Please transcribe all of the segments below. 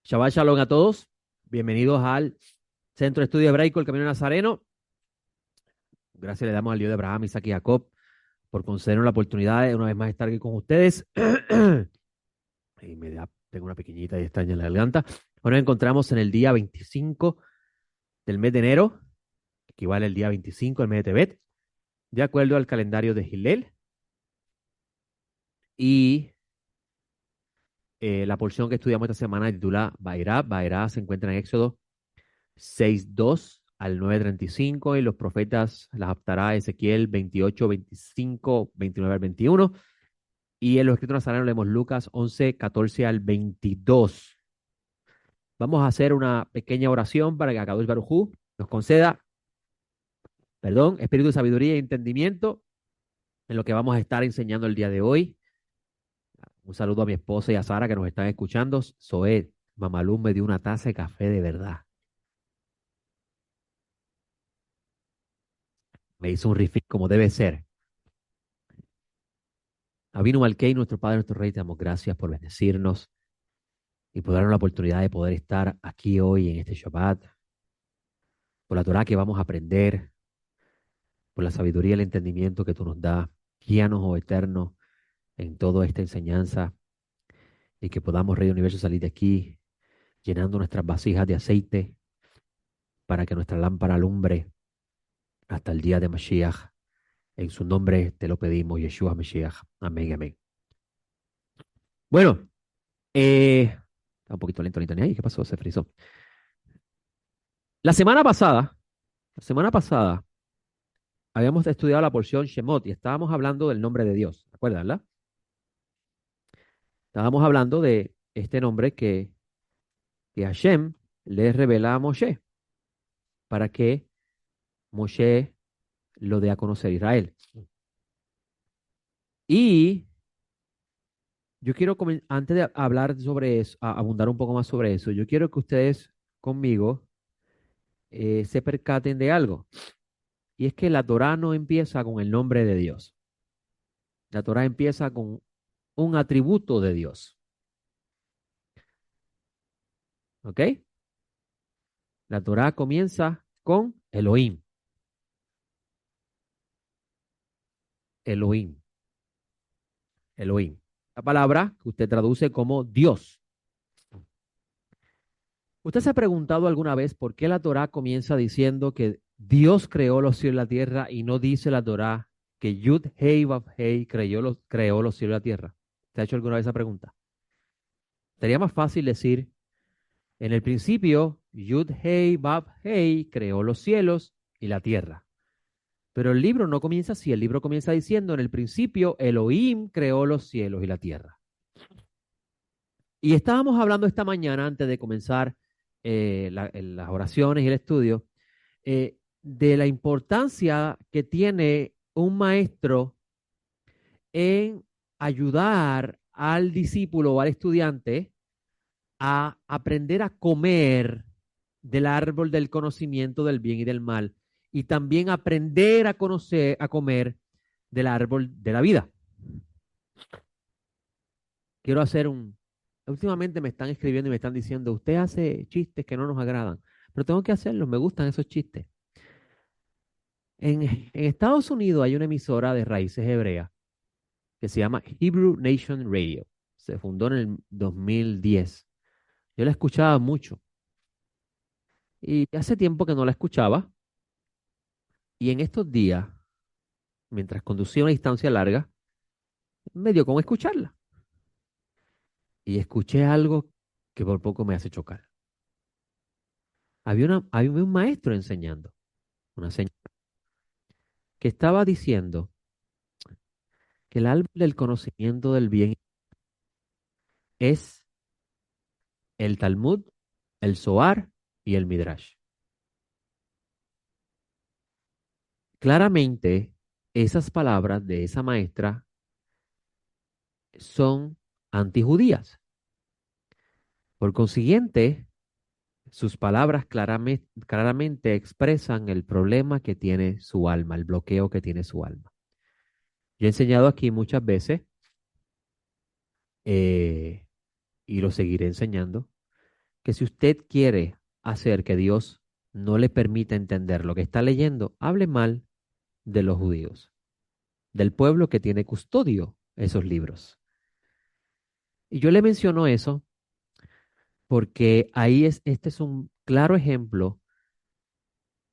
Shabbat Shalom a todos. Bienvenidos al Centro de Estudio Hebraico, el Camino Nazareno. Gracias le damos al Dios de Abraham, Isaac y Jacob por concedernos la oportunidad de una vez más estar aquí con ustedes. Tengo una pequeñita y extraña en la garganta. Hoy nos encontramos en el día 25 del mes de enero, que equivale al día 25 del mes de Tebet, de acuerdo al calendario de Hillel. Y la porción que estudiamos esta semana titula Bairá. Bairá se encuentra en Éxodo 6:2 al 9:35 y los profetas, las Haftará, Ezequiel 28, 25, 29 al 21. Y en los escritos nazarenos leemos Lucas 11, 14 al 22. Vamos a hacer una pequeña oración para que Akadosh Baruj Hu nos conceda, perdón, espíritu de sabiduría y entendimiento en lo que vamos a estar enseñando el día de hoy. Un saludo a mi esposa y a Sara que nos están escuchando. Zoé, Mamalú me dio una taza de café de verdad. Me hizo un refill como debe ser. Avinu Malkei, nuestro Padre, nuestro Rey, te damos gracias por bendecirnos y por darnos la oportunidad de poder estar aquí hoy en este Shabbat, por la Torah que vamos a aprender, por la sabiduría y el entendimiento que tú nos das. Guíanos, oh Eterno, en toda esta enseñanza y que podamos, Rey del Universo, salir de aquí llenando nuestras vasijas de aceite para que nuestra lámpara alumbre hasta el día de Mashiach. En su nombre te lo pedimos, Yeshua Mashiach. Amén, amén. Bueno, está un poquito lento el internet. Ay, ¿qué pasó? Se frizó. La semana pasada, la semana pasada, habíamos estudiado la porción Shemot y estábamos hablando del nombre de Dios. ¿Te acuerdas, verdad? Estábamos hablando de este nombre que Hashem le revela a Moshe para que Moshe lo dé a conocer a Israel. Y yo quiero, antes de hablar sobre eso, abundar un poco más sobre eso, yo quiero que ustedes conmigo se percaten de algo. Y es que la Torah no empieza con el nombre de Dios. La Torah empieza con un atributo de Dios. ¿Ok? La Torah comienza con Elohim. Elohim. Elohim. La palabra que usted traduce como Dios. ¿Usted se ha preguntado alguna vez por qué la Torah comienza diciendo que Dios creó los cielos y la tierra y no dice la Torah que Yud Hei Vav Hei creó los cielos y la tierra? ¿Se ha hecho alguna vez esa pregunta? Sería más fácil decir, en el principio, Yud Hei Vav Hei creó los cielos y la tierra. Pero el libro no comienza así, el libro comienza diciendo, en el principio, Elohim creó los cielos y la tierra. Y estábamos hablando esta mañana, antes de comenzar las oraciones y el estudio, de la importancia que tiene un maestro en ayudar al discípulo o al estudiante a aprender a comer del árbol del conocimiento del bien y del mal y también aprender a conocer, a comer del árbol de la vida. Quiero hacer un... Últimamente me están escribiendo y me están diciendo, usted hace chistes que no nos agradan, pero tengo que hacerlos, me gustan esos chistes. En Estados Unidos hay una emisora de raíces hebreas que se llama Hebrew Nation Radio. Se fundó en el 2010. Yo la escuchaba mucho y hace tiempo que no la escuchaba y en estos días, mientras conducía una distancia larga, me dio con escucharla y escuché algo que por poco me hace chocar. Había un maestro enseñando, una señora, que estaba diciendo que el árbol del conocimiento del bien es el Talmud, el Zohar y el Midrash. Claramente, esas palabras de esa maestra son antijudías. Por consiguiente, sus palabras claramente expresan el problema que tiene su alma, el bloqueo que tiene su alma. Yo he enseñado aquí muchas veces eh, y lo seguiré enseñando, que si usted quiere hacer que Dios no le permita entender lo que está leyendo, hable mal de los judíos, del pueblo que tiene custodio esos libros. Y yo le menciono eso porque este es un claro ejemplo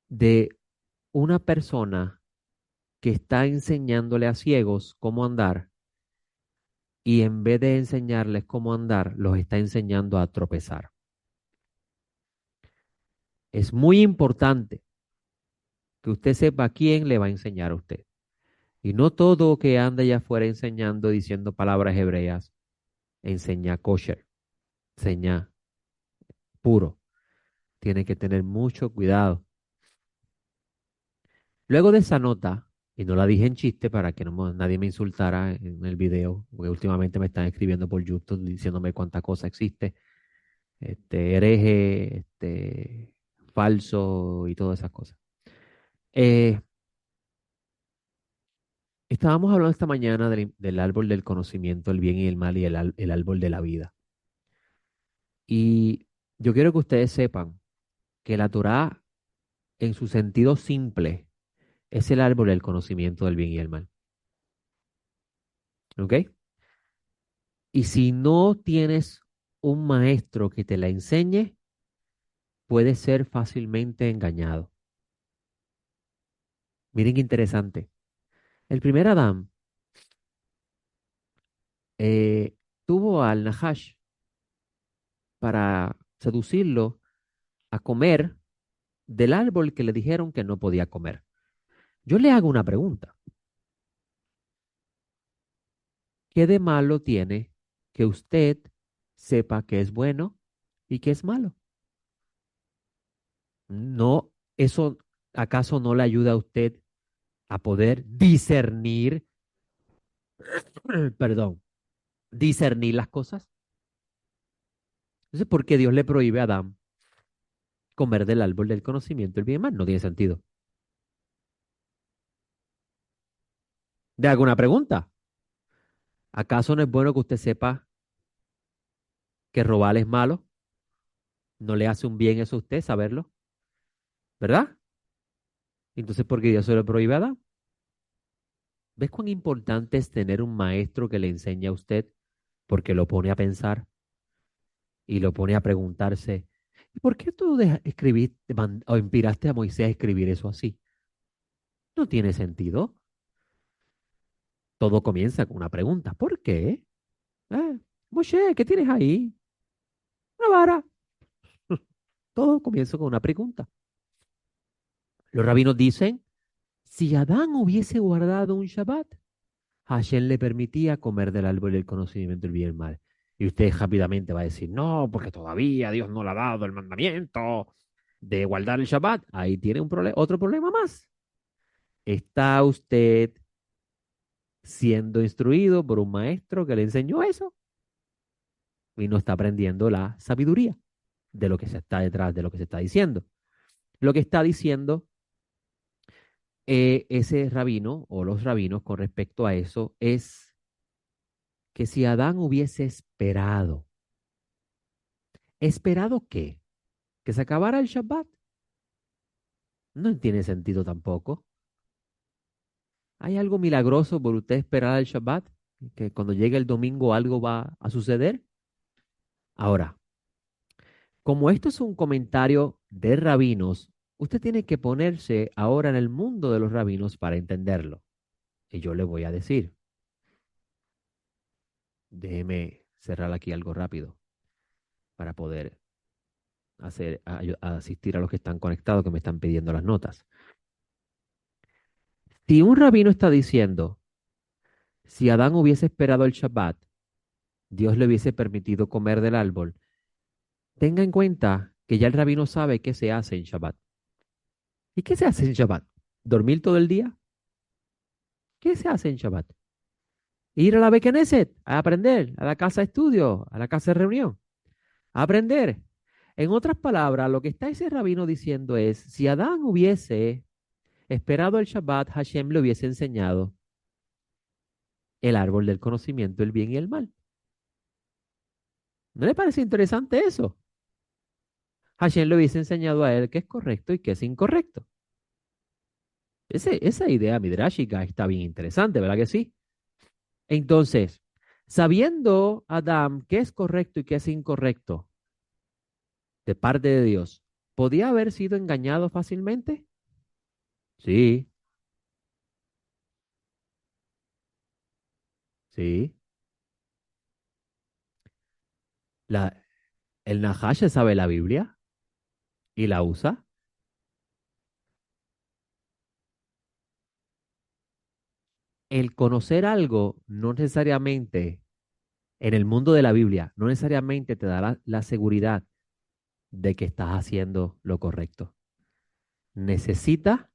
de una persona que está enseñándole a ciegos cómo andar y en vez de enseñarles cómo andar, los está enseñando a tropezar. Es muy importante que usted sepa quién le va a enseñar a usted. Y no todo que anda allá afuera enseñando, diciendo palabras hebreas, enseña kosher, enseña puro. Tiene que tener mucho cuidado. Luego de esa nota, y no la dije en chiste para que nadie me insultara en el video, porque últimamente me están escribiendo por YouTube diciéndome cuánta cosa existe, hereje, falso y todas esas cosas. Eh, Estábamos hablando esta mañana del árbol del conocimiento, el bien y el mal y el árbol de la vida. Y yo quiero que ustedes sepan que la Torá, en su sentido simple, es el árbol del conocimiento del bien y el mal. ¿Ok? Y si no tienes un maestro que te la enseñe, puedes ser fácilmente engañado. Miren qué interesante. El primer Adán eh, tuvo al Nahash para seducirlo a comer del árbol que le dijeron que no podía comer. Yo le hago una pregunta. ¿Qué de malo tiene que usted sepa que es bueno y que es malo? No, eso acaso no le ayuda a usted a poder discernir, perdón, discernir las cosas. Entonces, ¿por qué Dios le prohíbe a Adán comer del árbol del conocimiento del bien y mal? No tiene sentido. ¿De alguna pregunta? ¿Acaso no es bueno que usted sepa que robar es malo? ¿No le hace un bien eso a usted saberlo? ¿Verdad? Entonces, ¿por qué Dios se lo prohíbe a Adán? ¿Ves cuán importante es tener un maestro que le enseñe a usted? Porque lo pone a pensar y lo pone a preguntarse, ¿y por qué tú escribiste o inspiraste a Moisés a escribir eso así? No tiene sentido. Todo comienza con una pregunta. ¿Por qué? Moshe, ¿qué tienes ahí? Una vara. Todo comienza con una pregunta. Los rabinos dicen, si Adán hubiese guardado un Shabbat, Hashem le permitía comer del árbol del conocimiento del bien y el mal. Y usted rápidamente va a decir, no, porque todavía Dios no le ha dado el mandamiento de guardar el Shabbat. Ahí tiene otro problema más. ¿Está usted siendo instruido por un maestro que le enseñó eso? Y no está aprendiendo la sabiduría de lo que se está detrás de lo que se está diciendo. Lo que está diciendo ese rabino o los rabinos con respecto a eso es que si Adán hubiese esperado, ¿esperado qué? ¿Que se acabara el Shabbat? No tiene sentido tampoco. ¿Hay algo milagroso por usted esperar el Shabbat? ¿Que cuando llegue el domingo algo va a suceder? Ahora, como esto es un comentario de rabinos, usted tiene que ponerse ahora en el mundo de los rabinos para entenderlo. Y yo le voy a decir, déjeme cerrar aquí algo rápido para poder asistir a los que están conectados que me están pidiendo las notas. Si un rabino está diciendo, si Adán hubiese esperado el Shabbat, Dios le hubiese permitido comer del árbol, tenga en cuenta que ya el rabino sabe qué se hace en Shabbat. ¿Y qué se hace en Shabbat? ¿Dormir todo el día? ¿Qué se hace en Shabbat? Ir a la Bekeneset, a aprender, a la casa de estudio, a la casa de reunión, a aprender. En otras palabras, lo que está ese rabino diciendo es, si Adán hubiese esperado el Shabbat, Hashem le hubiese enseñado el árbol del conocimiento del bien y el mal. ¿No le parece interesante eso? Hashem le hubiese enseñado a él qué es correcto y qué es incorrecto. Esa idea midrashica está bien interesante, ¿verdad que sí? Entonces, sabiendo Adán qué es correcto y qué es incorrecto de parte de Dios, ¿podía haber sido engañado fácilmente? Sí, sí. La, el Nahash se sabe la Biblia y la usa. El conocer algo no necesariamente, en el mundo de la Biblia, no necesariamente te da la seguridad de que estás haciendo lo correcto. Necesita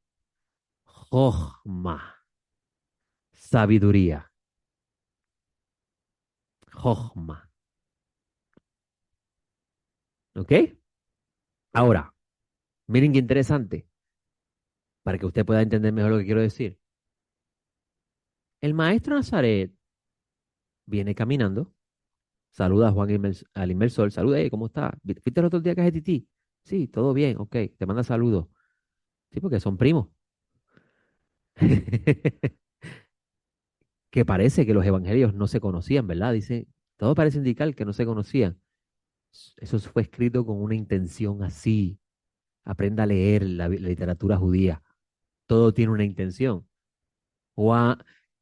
Jochma, sabiduría. Jochma. ¿Ok? Ahora, miren qué interesante, para que usted pueda entender mejor lo que quiero decir. El maestro Nazaret viene caminando, saluda a Juan al inversor, saluda, ¿cómo está? ¿Viste el otro día que es de Tití? Sí, todo bien, ok, te manda saludos. Sí, porque son primos. Que parece que los evangelios no se conocían, ¿verdad? Dice, todo parece indicar que no se conocían. Eso fue escrito con una intención así. Aprenda a leer la literatura judía. Todo tiene una intención.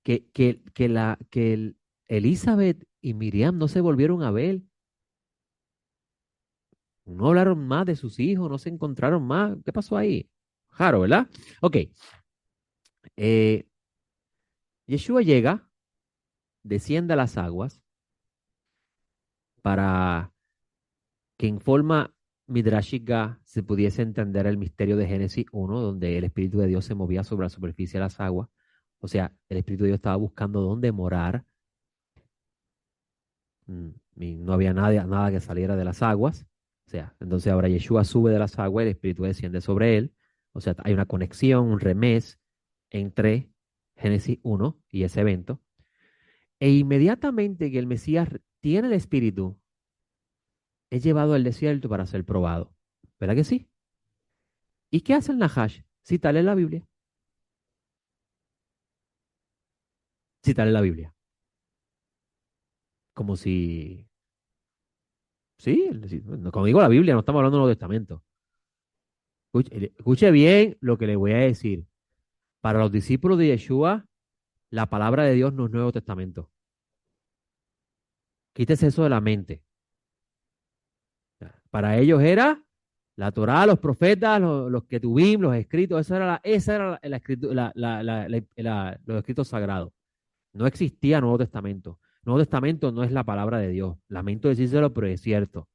Que Elizabeth y Miriam no se volvieron a ver, no hablaron más de sus hijos, no se encontraron más. ¿Qué pasó ahí? Raro, ¿verdad? Ok. eh, Yeshua llega, desciende a las aguas para que en forma midrashica se pudiese entender el misterio de Génesis 1, donde el Espíritu de Dios se movía sobre la superficie de las aguas. O sea, el Espíritu de Dios estaba buscando dónde morar. Y no había nada que saliera de las aguas. O sea, entonces ahora Yeshua sube de las aguas y el Espíritu desciende sobre él. O sea, hay una conexión, un remés entre Génesis 1 y ese evento. E inmediatamente que el Mesías tiene el Espíritu, es llevado al desierto para ser probado. ¿Verdad que sí? ¿Y qué hace el Nahash? Citarle la Biblia. Citarle la Biblia. Como si, sí, como digo la Biblia, no estamos hablando de los testamentos. Escuche bien lo que le voy a decir. Para los discípulos de Yeshua, la palabra de Dios no es Nuevo Testamento. Quítese eso de la mente. Para ellos era la Torá, los profetas, los que tuvimos, los escritos, esa era los escritos sagrados. No existía Nuevo Testamento. Nuevo Testamento no es la palabra de Dios. Lamento decírselo, pero es cierto.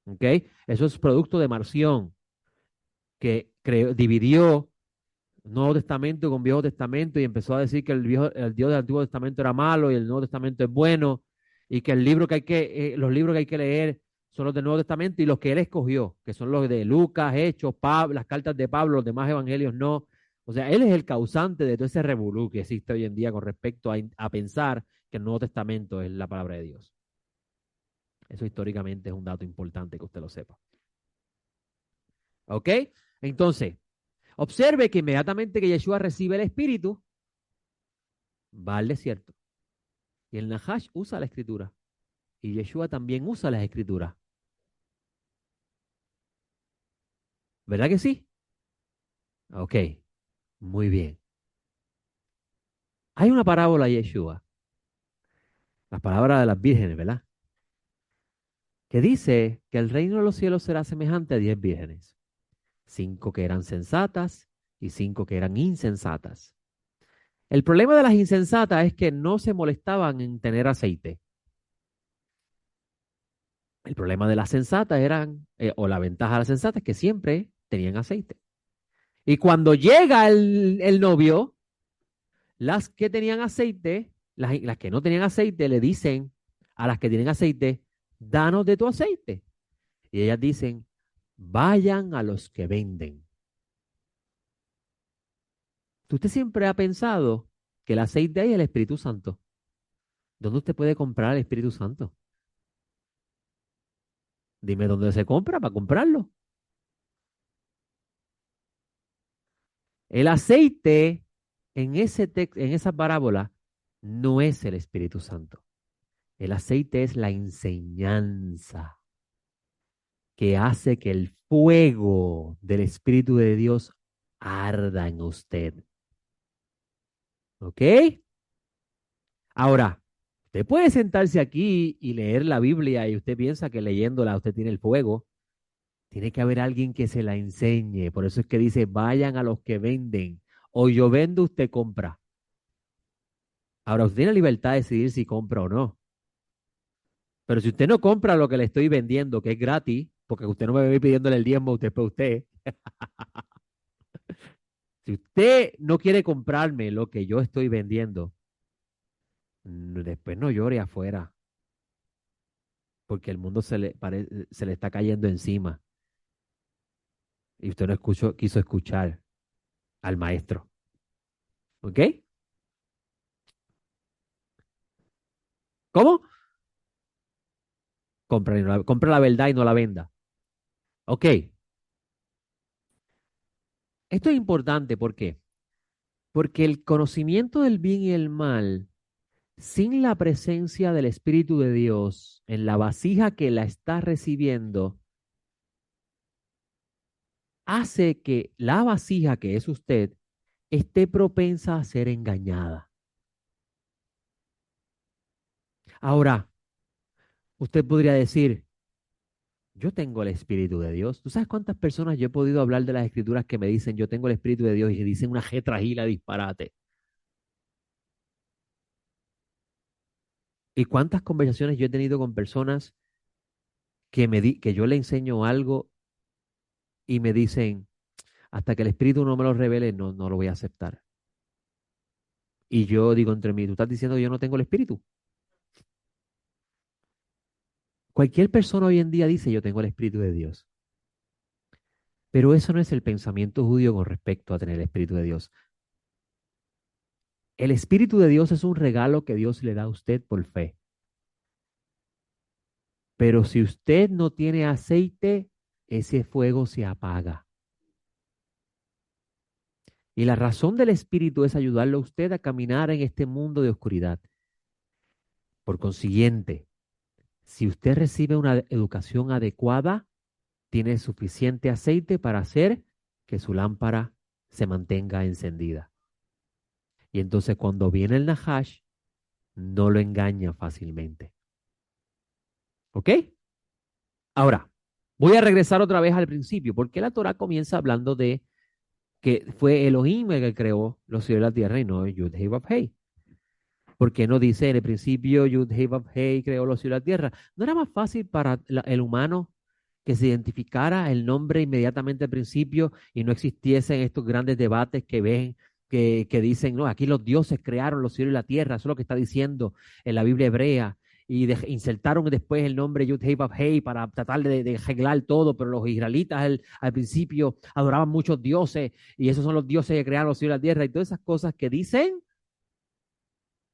¿Ok? Eso es producto de Marción, que dividió Nuevo Testamento con Viejo Testamento y empezó a decir que el Dios del Antiguo Testamento era malo y el Nuevo Testamento es bueno y que los libros que hay que leer son los del Nuevo Testamento y los que él escogió, que son los de Lucas, Hechos, Pablo, las cartas de Pablo, los demás evangelios no. O sea, él es el causante de todo ese revolú que existe hoy en día con respecto a pensar que el Nuevo Testamento es la palabra de Dios. Eso históricamente es un dato importante que usted lo sepa. ¿Ok? Entonces, observe que inmediatamente que Yeshua recibe el Espíritu, va al desierto. Y el Nahash usa la escritura. Y Yeshua también usa las escrituras. ¿Verdad que sí? Ok, muy bien. Hay una parábola de Yeshua, las palabras de las vírgenes, ¿verdad? Que dice que el reino de los cielos será semejante a 10 vírgenes. 5 que eran sensatas y 5 que eran insensatas. El problema de las insensatas es que no se molestaban en tener aceite. El problema de las sensatas o la ventaja de las sensatas es que siempre tenían aceite. Y cuando llega el novio, las que tenían aceite, las que no tenían aceite, le dicen a las que tienen aceite, danos de tu aceite. Y ellas dicen, vayan a los que venden. Usted siempre ha pensado que el aceite ahí es el Espíritu Santo. ¿Dónde usted puede comprar el Espíritu Santo? Dime dónde se compra para comprarlo. El aceite en esa parábola no es el Espíritu Santo. El aceite es la enseñanza que hace que el fuego del Espíritu de Dios arda en usted. ¿Ok? Ahora, usted puede sentarse aquí y leer la Biblia y usted piensa que leyéndola usted tiene el fuego. Tiene que haber alguien que se la enseñe. Por eso es que dice, vayan a los que venden. O yo vendo, usted compra. Ahora, usted tiene la libertad de decidir si compra o no. Pero si usted no compra lo que le estoy vendiendo, que es gratis, porque usted no me va pidiéndole el diezmo, usted es para usted. Si usted no quiere comprarme lo que yo estoy vendiendo, después no llore afuera, porque el mundo se le está cayendo encima y usted no quiso escuchar al maestro. ¿Ok? ¿Cómo? Compra la verdad y no la venda. Ok. Esto es importante, ¿por qué? Porque el conocimiento del bien y el mal, sin la presencia del Espíritu de Dios en la vasija que la está recibiendo, hace que la vasija que es usted esté propensa a ser engañada. Ahora, usted podría decir, yo tengo el Espíritu de Dios. ¿Tú sabes cuántas personas yo he podido hablar de las Escrituras que me dicen, yo tengo el Espíritu de Dios y que dicen una jetragila disparate? ¿Y cuántas conversaciones yo he tenido con personas que yo le enseño algo y me dicen, hasta que el Espíritu no me lo revele, no lo voy a aceptar? Y yo digo entre mí, tú estás diciendo que yo no tengo el Espíritu. Cualquier persona hoy en día dice, yo tengo el Espíritu de Dios. Pero eso no es el pensamiento judío con respecto a tener el Espíritu de Dios. El Espíritu de Dios es un regalo que Dios le da a usted por fe. Pero si usted no tiene aceite, ese fuego se apaga. Y la razón del Espíritu es ayudarle a usted a caminar en este mundo de oscuridad. Por consiguiente, si usted recibe una educación adecuada, tiene suficiente aceite para hacer que su lámpara se mantenga encendida. Y entonces cuando viene el Nahash, no lo engaña fácilmente. ¿Ok? Ahora, voy a regresar otra vez al principio, porque la Torah comienza hablando de que fue Elohim el que creó los cielos y la tierra y no Yud Heh Vav Heh. ¿Por qué no dice en el principio Yud Heh Vav Heh creó los cielos y la tierra? ¿No era más fácil para el humano que se identificara el nombre inmediatamente al principio y no existiesen estos grandes debates que ven, que dicen, no, aquí los dioses crearon los cielos y la tierra? Eso es lo que está diciendo en la Biblia hebrea. Y insertaron después el nombre Yud Heh Vav Heh para tratar de arreglar todo, pero los israelitas al principio adoraban muchos dioses y esos son los dioses que crearon los cielos y la tierra y todas esas cosas que dicen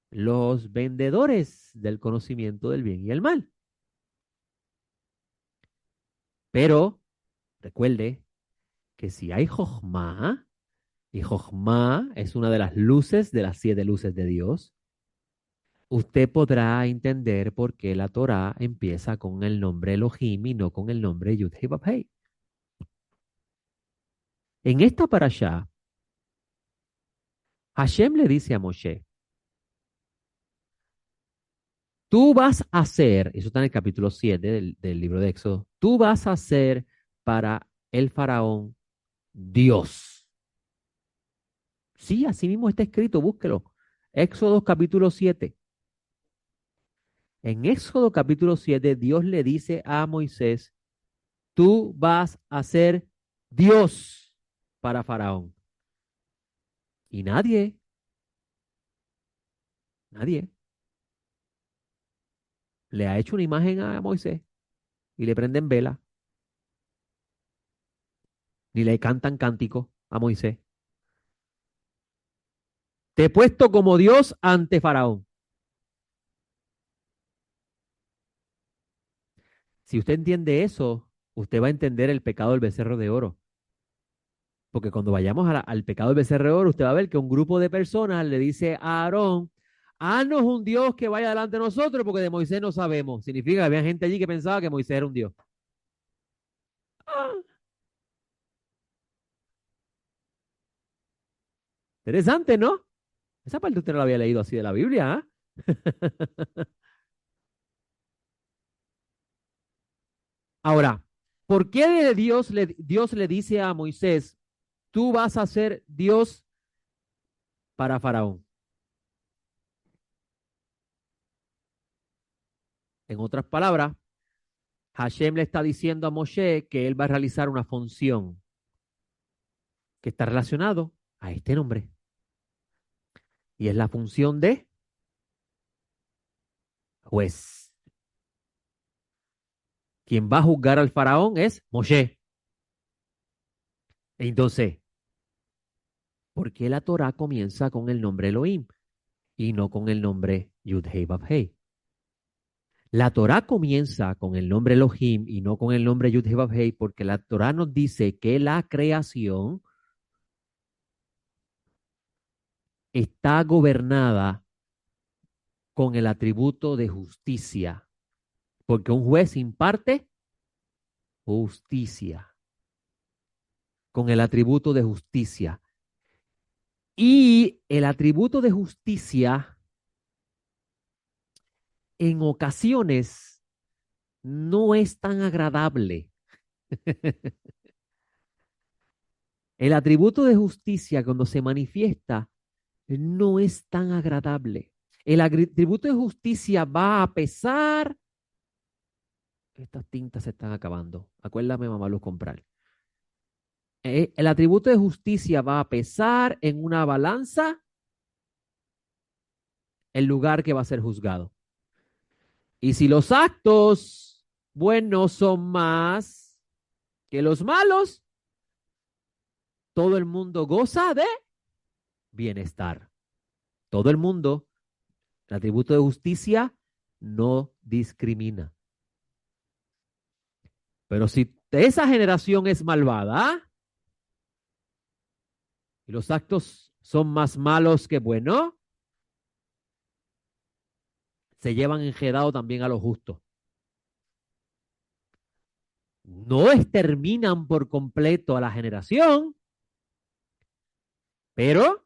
los vendedores del conocimiento del bien y el mal. Pero recuerde que si hay Jochma, y Jochma es una de las luces de las 7 luces de Dios, usted podrá entender por qué la Torá empieza con el nombre Elohim y no con el nombre Yud Heh Vav Heh. En esta parashá, Hashem le dice a Moshe, tú vas a hacer, eso está en el capítulo 7 del libro de Éxodo, tú vas a ser para el faraón Dios. Sí, así mismo está escrito, búsquelo. Éxodo capítulo 7. En Éxodo capítulo 7, Dios le dice a Moisés, tú vas a ser Dios para Faraón. Y nadie le ha hecho una imagen a Moisés y le prenden vela, ni le cantan cánticos a Moisés. Te he puesto como Dios ante Faraón. Si usted entiende eso, usted va a entender el pecado del becerro de oro. Porque cuando vayamos al pecado del becerro de oro, usted va a ver que un grupo de personas le dice a Aarón, haznos un Dios que vaya delante de nosotros, porque de Moisés no sabemos. Significa que había gente allí que pensaba que Moisés era un Dios. Ah, interesante, ¿no? Esa parte usted no la había leído así de la Biblia, ¿ah? Ahora, ¿por qué Dios le dice a Moisés, tú vas a ser Dios para Faraón? En otras palabras, Hashem le está diciendo a Moshe que él va a realizar una función que está relacionado a este nombre. Y es la función de juez. Quien va a juzgar al faraón es Moshe. Entonces, ¿por qué la Torah comienza con el nombre Elohim y no con el nombre Yud-Heh Vav-Heh? La Torah comienza con el nombre Elohim y no con el nombre Yud-Heh Vav-Heh porque la Torah nos dice que la creación está gobernada con el atributo de justicia, porque un juez imparte justicia, con el atributo de justicia. Y el atributo de justicia en ocasiones no es tan agradable. El atributo de justicia cuando se manifiesta no es tan agradable. El atributo de justicia va a pesar. Estas tintas se están acabando. Acuérdame, mamá, los comprar. El atributo de justicia va a pesar en una balanza el lugar que va a ser juzgado. Y si los actos buenos son más que los malos, todo el mundo goza de bienestar. Todo el mundo, el atributo de justicia no discrimina. Pero si esa generación es malvada y los actos son más malos que buenos, se llevan enredado también a los justos. No exterminan por completo a la generación, pero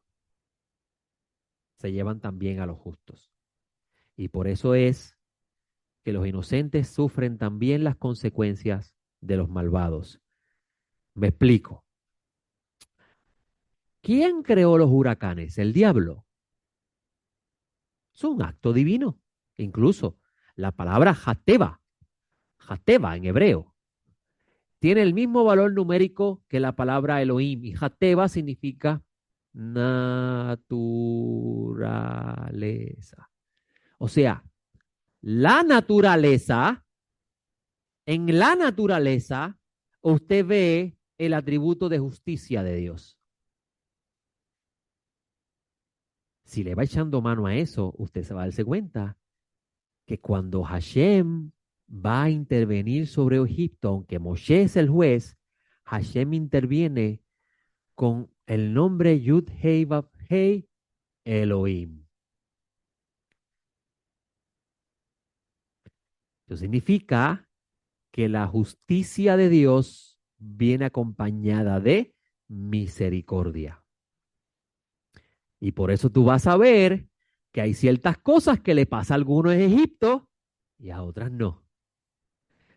se llevan también a los justos. Y por eso es que los inocentes sufren también las consecuencias de los malvados. Me explico. ¿Quién creó los huracanes? El diablo. Es un acto divino. Incluso la palabra Hateva en hebreo, tiene el mismo valor numérico que la palabra Elohim. Y Hateva significa naturaleza. O sea, la naturaleza, en la naturaleza, usted ve el atributo de justicia de Dios. Si le va echando mano a eso, usted se va a darse cuenta que cuando Hashem va a intervenir sobre Egipto, aunque Moshe es el juez, Hashem interviene con el nombre Yud-Heh Vav-Heh Elohim. Eso significa que la justicia de Dios viene acompañada de misericordia. Y por eso tú vas a ver que hay ciertas cosas que le pasa a algunos en Egipto y a otras no.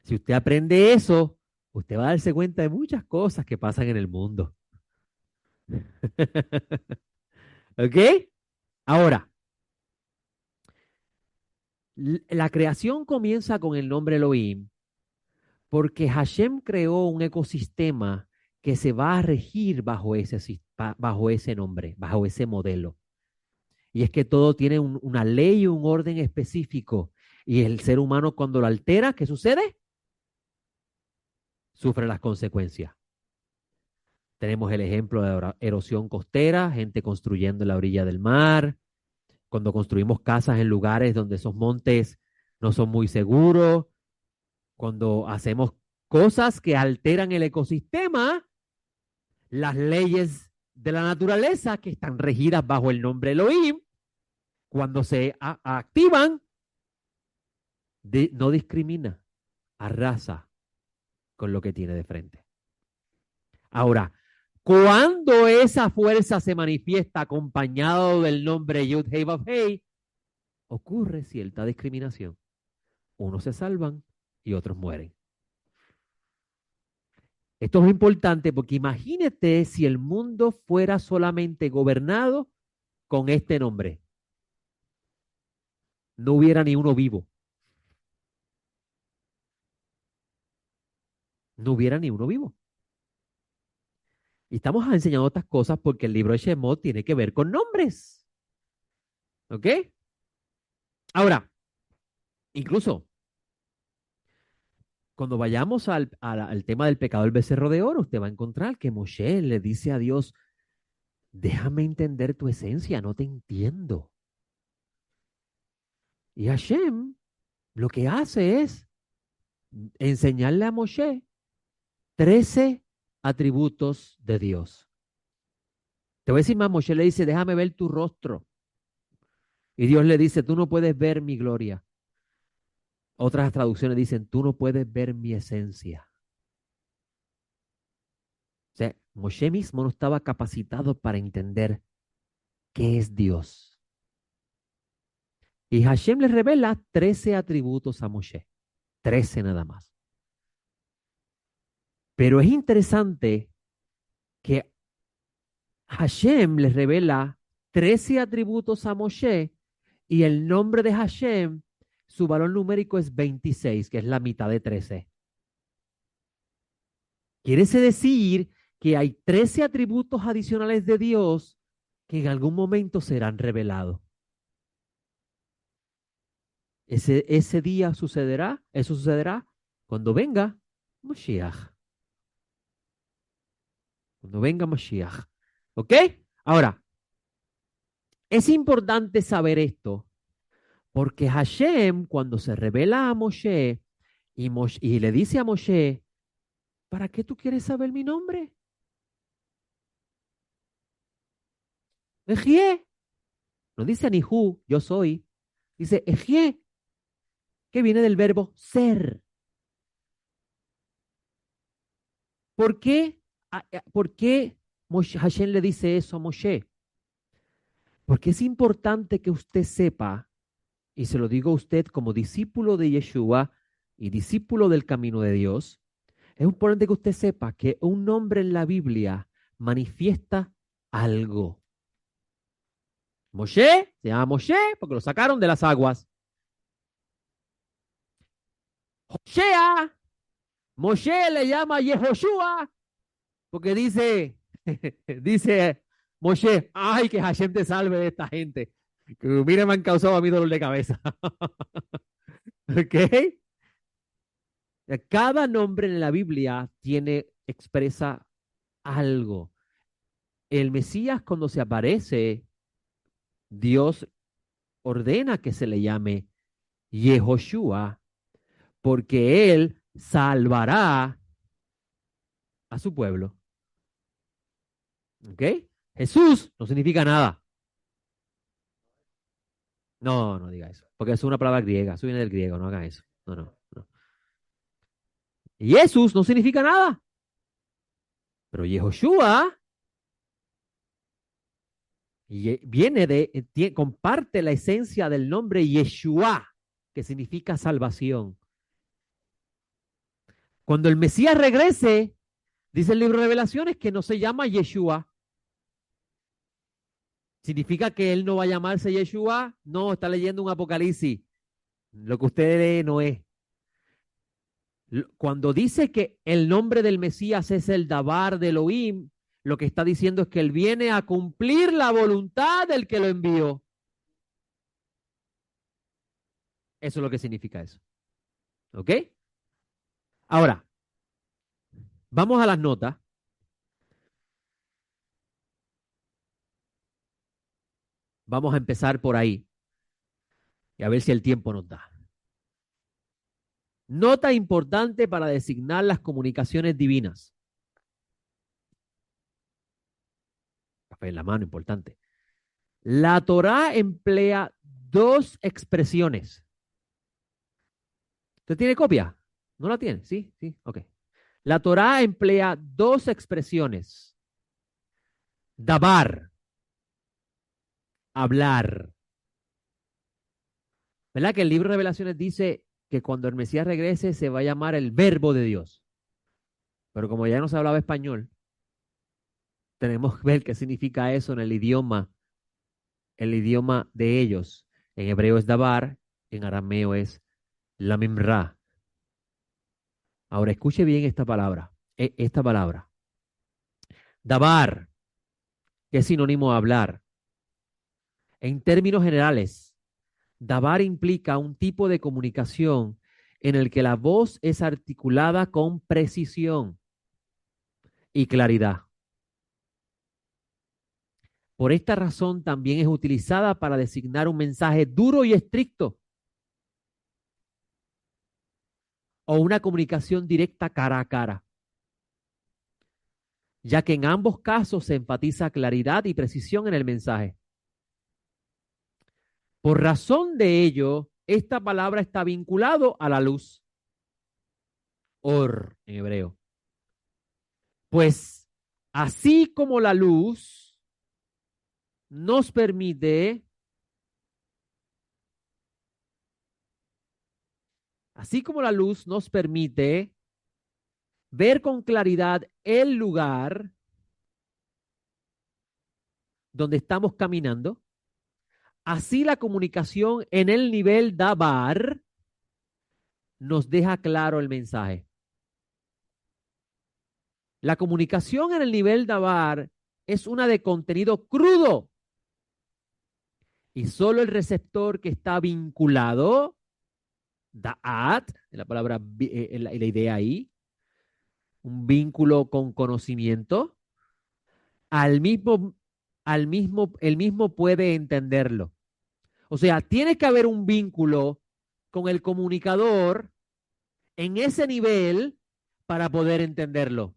Si usted aprende eso, usted va a darse cuenta de muchas cosas que pasan en el mundo. ¿Ok? Ahora, la creación comienza con el nombre Elohim porque Hashem creó un ecosistema que se va a regir bajo ese nombre, bajo ese modelo. Y es que todo tiene una ley y un orden específico. Y el ser humano cuando lo altera, ¿qué sucede? Sufre las consecuencias. Tenemos el ejemplo de erosión costera, gente construyendo en la orilla del mar, cuando construimos casas en lugares donde esos montes no son muy seguros, cuando hacemos cosas que alteran el ecosistema, Las leyes de la naturaleza que están regidas bajo el nombre Elohim, cuando se activan, no discrimina, arrasa con lo que tiene de frente. Ahora, cuando esa fuerza se manifiesta acompañado del nombre Yud Hei Vav Hei, ocurre cierta discriminación. Unos se salvan y otros mueren. Esto es importante porque imagínate si el mundo fuera solamente gobernado con este nombre. No hubiera ni uno vivo. No hubiera ni uno vivo. Y estamos enseñando estas cosas porque el libro de Shemot tiene que ver con nombres. ¿Ok? Ahora, incluso cuando vayamos al tema del pecado del becerro de oro, usted va a encontrar que Moshe le dice a Dios, déjame entender tu esencia, no te entiendo. Y Hashem lo que hace es enseñarle a Moshe 13 atributos de Dios. Te voy a decir más, Moshe le dice, déjame ver tu rostro. Y Dios le dice, tú no puedes ver mi gloria. Otras traducciones dicen, tú no puedes ver mi esencia. O sea, Moshe mismo no estaba capacitado para entender qué es Dios. Y Hashem le revela 13 atributos a Moshe. 13 nada más. Pero es interesante que Hashem le revela 13 atributos a Moshe y el nombre de Hashem, su valor numérico es 26, que es la mitad de 13. Quiere decir que hay 13 atributos adicionales de Dios que en algún momento serán revelados. Ese día sucederá, eso sucederá cuando venga Mashiach. Cuando venga Mashiach. ¿Ok? Ahora, es importante saber esto porque Hashem, cuando se revela a Moshe y le dice a Moshe, ¿para qué tú quieres saber mi nombre? Ejie. No dice Anihu, yo soy. Dice Ejie, que viene del verbo ser. ¿Por qué, por qué Hashem le dice eso a Moshe? Porque es importante que usted sepa, y se lo digo a usted como discípulo de Yeshua y discípulo del camino de Dios, es importante que usted sepa que un nombre en la Biblia manifiesta algo. Moshe se llama Moshe porque lo sacaron de las aguas. Joshea, Moshe le llama Yehoshua porque dice, dice Moshe, ay, que Hashem te salve de esta gente. Que mira, me han causado a mí dolor de cabeza. ¿Ok? Cada nombre en la Biblia expresa algo. El Mesías cuando se aparece, Dios ordena que se le llame Yehoshua porque él salvará a su pueblo. ¿Ok? Jesús no significa nada. No, no diga eso, porque es una palabra griega, eso viene del griego, no hagan eso. No, no, no. Y Jesús no significa nada, pero Yehoshua viene comparte la esencia del nombre Yeshua, que significa salvación. Cuando el Mesías regrese, dice el libro de Revelaciones que no se llama Yeshua. ¿Significa que él no va a llamarse Yeshua? No, está leyendo un Apocalipsis. Lo que usted lee no es. Cuando dice que el nombre del Mesías es el Dabar de Elohim, lo que está diciendo es que él viene a cumplir la voluntad del que lo envió. Eso es lo que significa eso. ¿Ok? Ahora, vamos a las notas. Vamos a empezar por ahí y a ver si el tiempo nos da. Nota importante para designar las comunicaciones divinas. café en la mano, importante. La Torá emplea dos expresiones. ¿Usted tiene copia? ¿No la tiene? Sí, sí, ok. La Torá emplea dos expresiones. Dabar, hablar. ¿Verdad que el libro de Revelaciones dice que cuando el Mesías regrese se va a llamar el Verbo de Dios? Pero como ya no se hablaba español, tenemos que ver qué significa eso en el idioma de ellos. En hebreo es Dabar, en arameo es Lamimra. Ahora escuche bien esta palabra. Esta palabra. Dabar, que es sinónimo a hablar. En términos generales, Dabar implica un tipo de comunicación en el que la voz es articulada con precisión y claridad. Por esta razón también es utilizada para designar un mensaje duro y estricto o una comunicación directa cara a cara, ya que en ambos casos se enfatiza claridad y precisión en el mensaje. Por razón de ello, esta palabra está vinculado a la luz, or en hebreo. Pues así como la luz nos permite, así como la luz nos permite ver con claridad el lugar donde estamos caminando, así la comunicación en el nivel Dabar nos deja claro el mensaje. La comunicación en el nivel Dabar es una de contenido crudo y solo el receptor que está vinculado, Da'at, la palabra, la idea ahí, un vínculo con conocimiento, al mismo, el mismo puede entenderlo. O sea, tiene que haber un vínculo con el comunicador en ese nivel para poder entenderlo.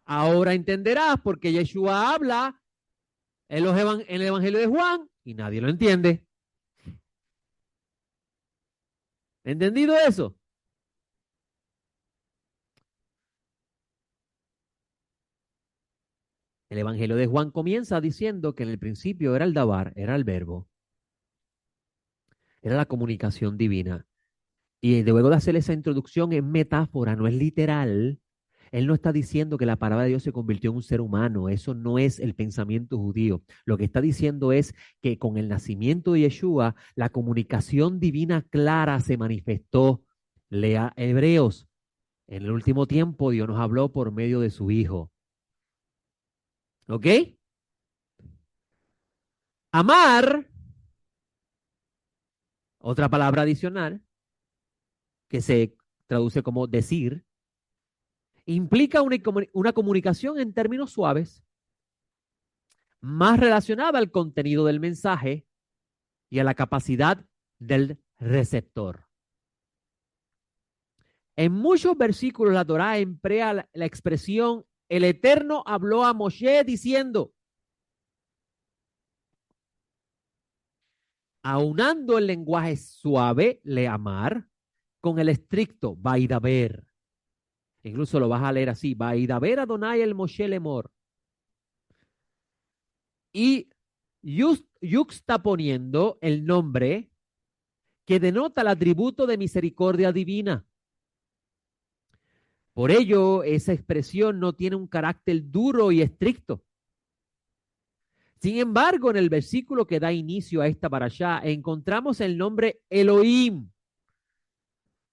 Ahora entenderás porque Yeshua habla en el Evangelio de Juan y nadie lo entiende. ¿Entendido eso? El Evangelio de Juan comienza diciendo que en el principio era el Dabar, era el verbo, era la comunicación divina. Y luego de hacer esa introducción es metáfora, no es literal. Él no está diciendo que la palabra de Dios se convirtió en un ser humano. Eso no es el pensamiento judío. Lo que está diciendo es que con el nacimiento de Yeshua, la comunicación divina clara se manifestó. Lea Hebreos. En el último tiempo, Dios nos habló por medio de su Hijo. ¿Ok? Amar, otra palabra adicional, que se traduce como decir, implica una comunicación en términos suaves, más relacionada al contenido del mensaje y a la capacidad del receptor. En muchos versículos la Torá emplea la expresión el Eterno habló a Moshe diciendo, aunando el lenguaje suave, leamar, con el estricto, vaidaber. Incluso lo vas a leer así, vaidaber Adonai el Moshe lemor. Y yuxtaponiendo el nombre que denota el atributo de misericordia divina. Por ello, esa expresión no tiene un carácter duro y estricto. Sin embargo, en el versículo que da inicio a esta parashá, encontramos el nombre Elohim.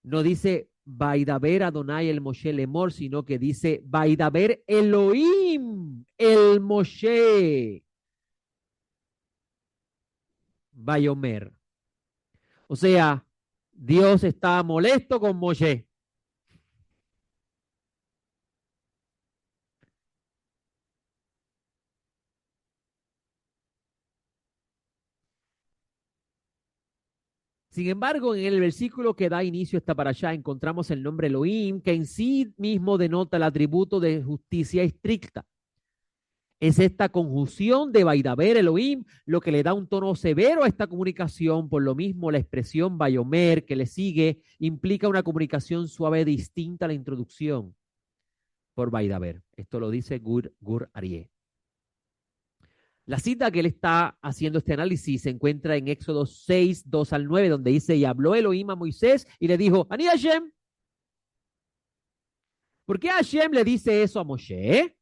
No dice Vaidaber Adonai el Moshe lemor, sino que dice Vaidaber Elohim el Moshe Bayomer. O sea, Dios está molesto con Moshe. Sin embargo, en el versículo que da inicio a esta parashá encontramos el nombre Elohim, que en sí mismo denota el atributo de justicia estricta. Es esta conjunción de Vaidaber, Elohim, lo que le da un tono severo a esta comunicación. Por lo mismo, la expresión Bayomer que le sigue implica una comunicación suave distinta a la introducción por Vaidaber. Esto lo dice Gur Aryeh. La cita que él está haciendo este análisis se encuentra en Éxodo 6, 2 al 9, donde dice, y habló Elohim a Moisés y le dijo, Ani Hashem. ¿Por qué Hashem le dice eso a Moshe?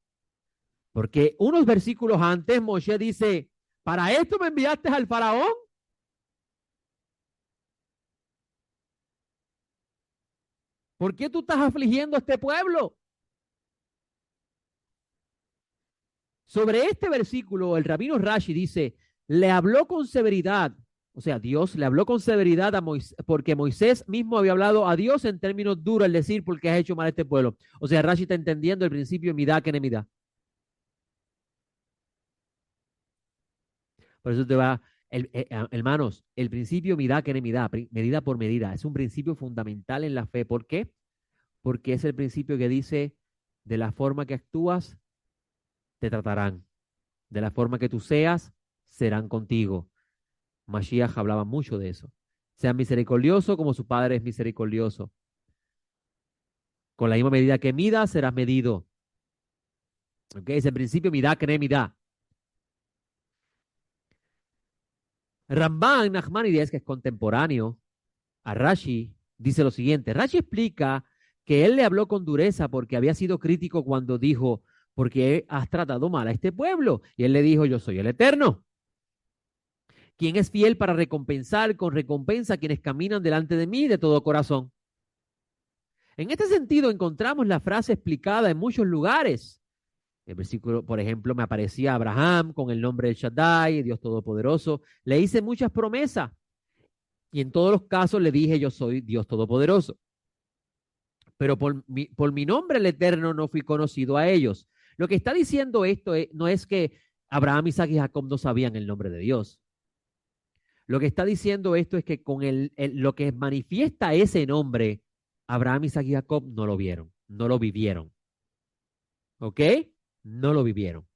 Porque unos versículos antes Moshe dice, ¿para esto me enviaste al faraón? ¿Por qué tú estás afligiendo a este pueblo? Sobre este versículo, el rabino Rashi dice, le habló con severidad, o sea, Dios le habló con severidad a Moisés, porque Moisés mismo había hablado a Dios en términos duros, al decir, porque has hecho mal a este pueblo. O sea, Rashi está entendiendo el principio midá que enemidad. Por eso te va, hermanos, el principio midá que enemidad, medida por medida, es un principio fundamental en la fe. ¿Por qué? Porque es el principio que dice, de la forma que actúas, te tratarán. De la forma que tú seas, serán contigo. Mashiach hablaba mucho de eso. Sean misericordioso como su Padre es misericordioso. Con la misma medida que midas, serás medido. ¿Ok? Es el principio midá que enemidad. Ramban Nachmanides, que es contemporáneo a Rashi, dice lo siguiente. Rashi explica que él le habló con dureza porque había sido crítico cuando dijo, ¿por qué has tratado mal a este pueblo? Y él le dijo, yo soy el Eterno, quien es fiel para recompensar con recompensa a quienes caminan delante de mí de todo corazón. En este sentido encontramos la frase explicada en muchos lugares. El versículo, por ejemplo, me aparecía Abraham con el nombre del Shaddai, Dios Todopoderoso. Le hice muchas promesas y en todos los casos le dije, yo soy Dios Todopoderoso. Pero por mi nombre el Eterno no fui conocido a ellos. Lo que está diciendo esto no es que Abraham, Isaac y Jacob no sabían el nombre de Dios. Lo que está diciendo esto es que con lo que manifiesta ese nombre, Abraham, Isaac y Jacob no lo vieron, no lo vivieron. ¿Ok? No lo vivieron.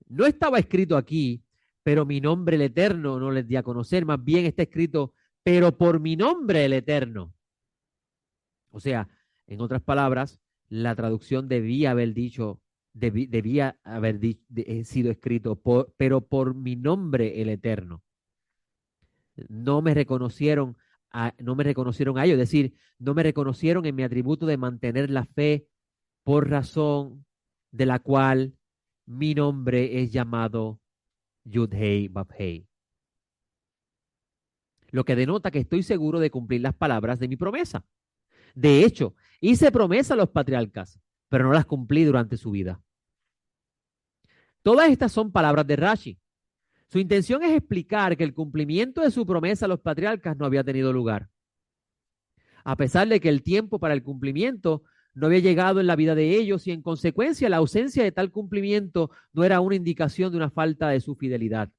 No estaba escrito aquí, pero mi nombre el Eterno no les di a conocer. Más bien está escrito, pero por mi nombre el Eterno. O sea, en otras palabras, la traducción debía haber dicho, debía haber sido escrito, pero por mi nombre el Eterno. No me reconocieron no me reconocieron a ellos, es decir, no me reconocieron en mi atributo de mantener la fe por razón de la cual mi nombre es llamado Yud-Hei Vav-Hei. Lo que denota que estoy seguro de cumplir las palabras de mi promesa. De hecho, hice promesa a los patriarcas, pero no las cumplí durante su vida. Todas estas son palabras de Rashi. Su intención es explicar que el cumplimiento de su promesa a los patriarcas no había tenido lugar, a pesar de que el tiempo para el cumplimiento no había llegado en la vida de ellos y en consecuencia la ausencia de tal cumplimiento no era una indicación de una falta de su fidelidad,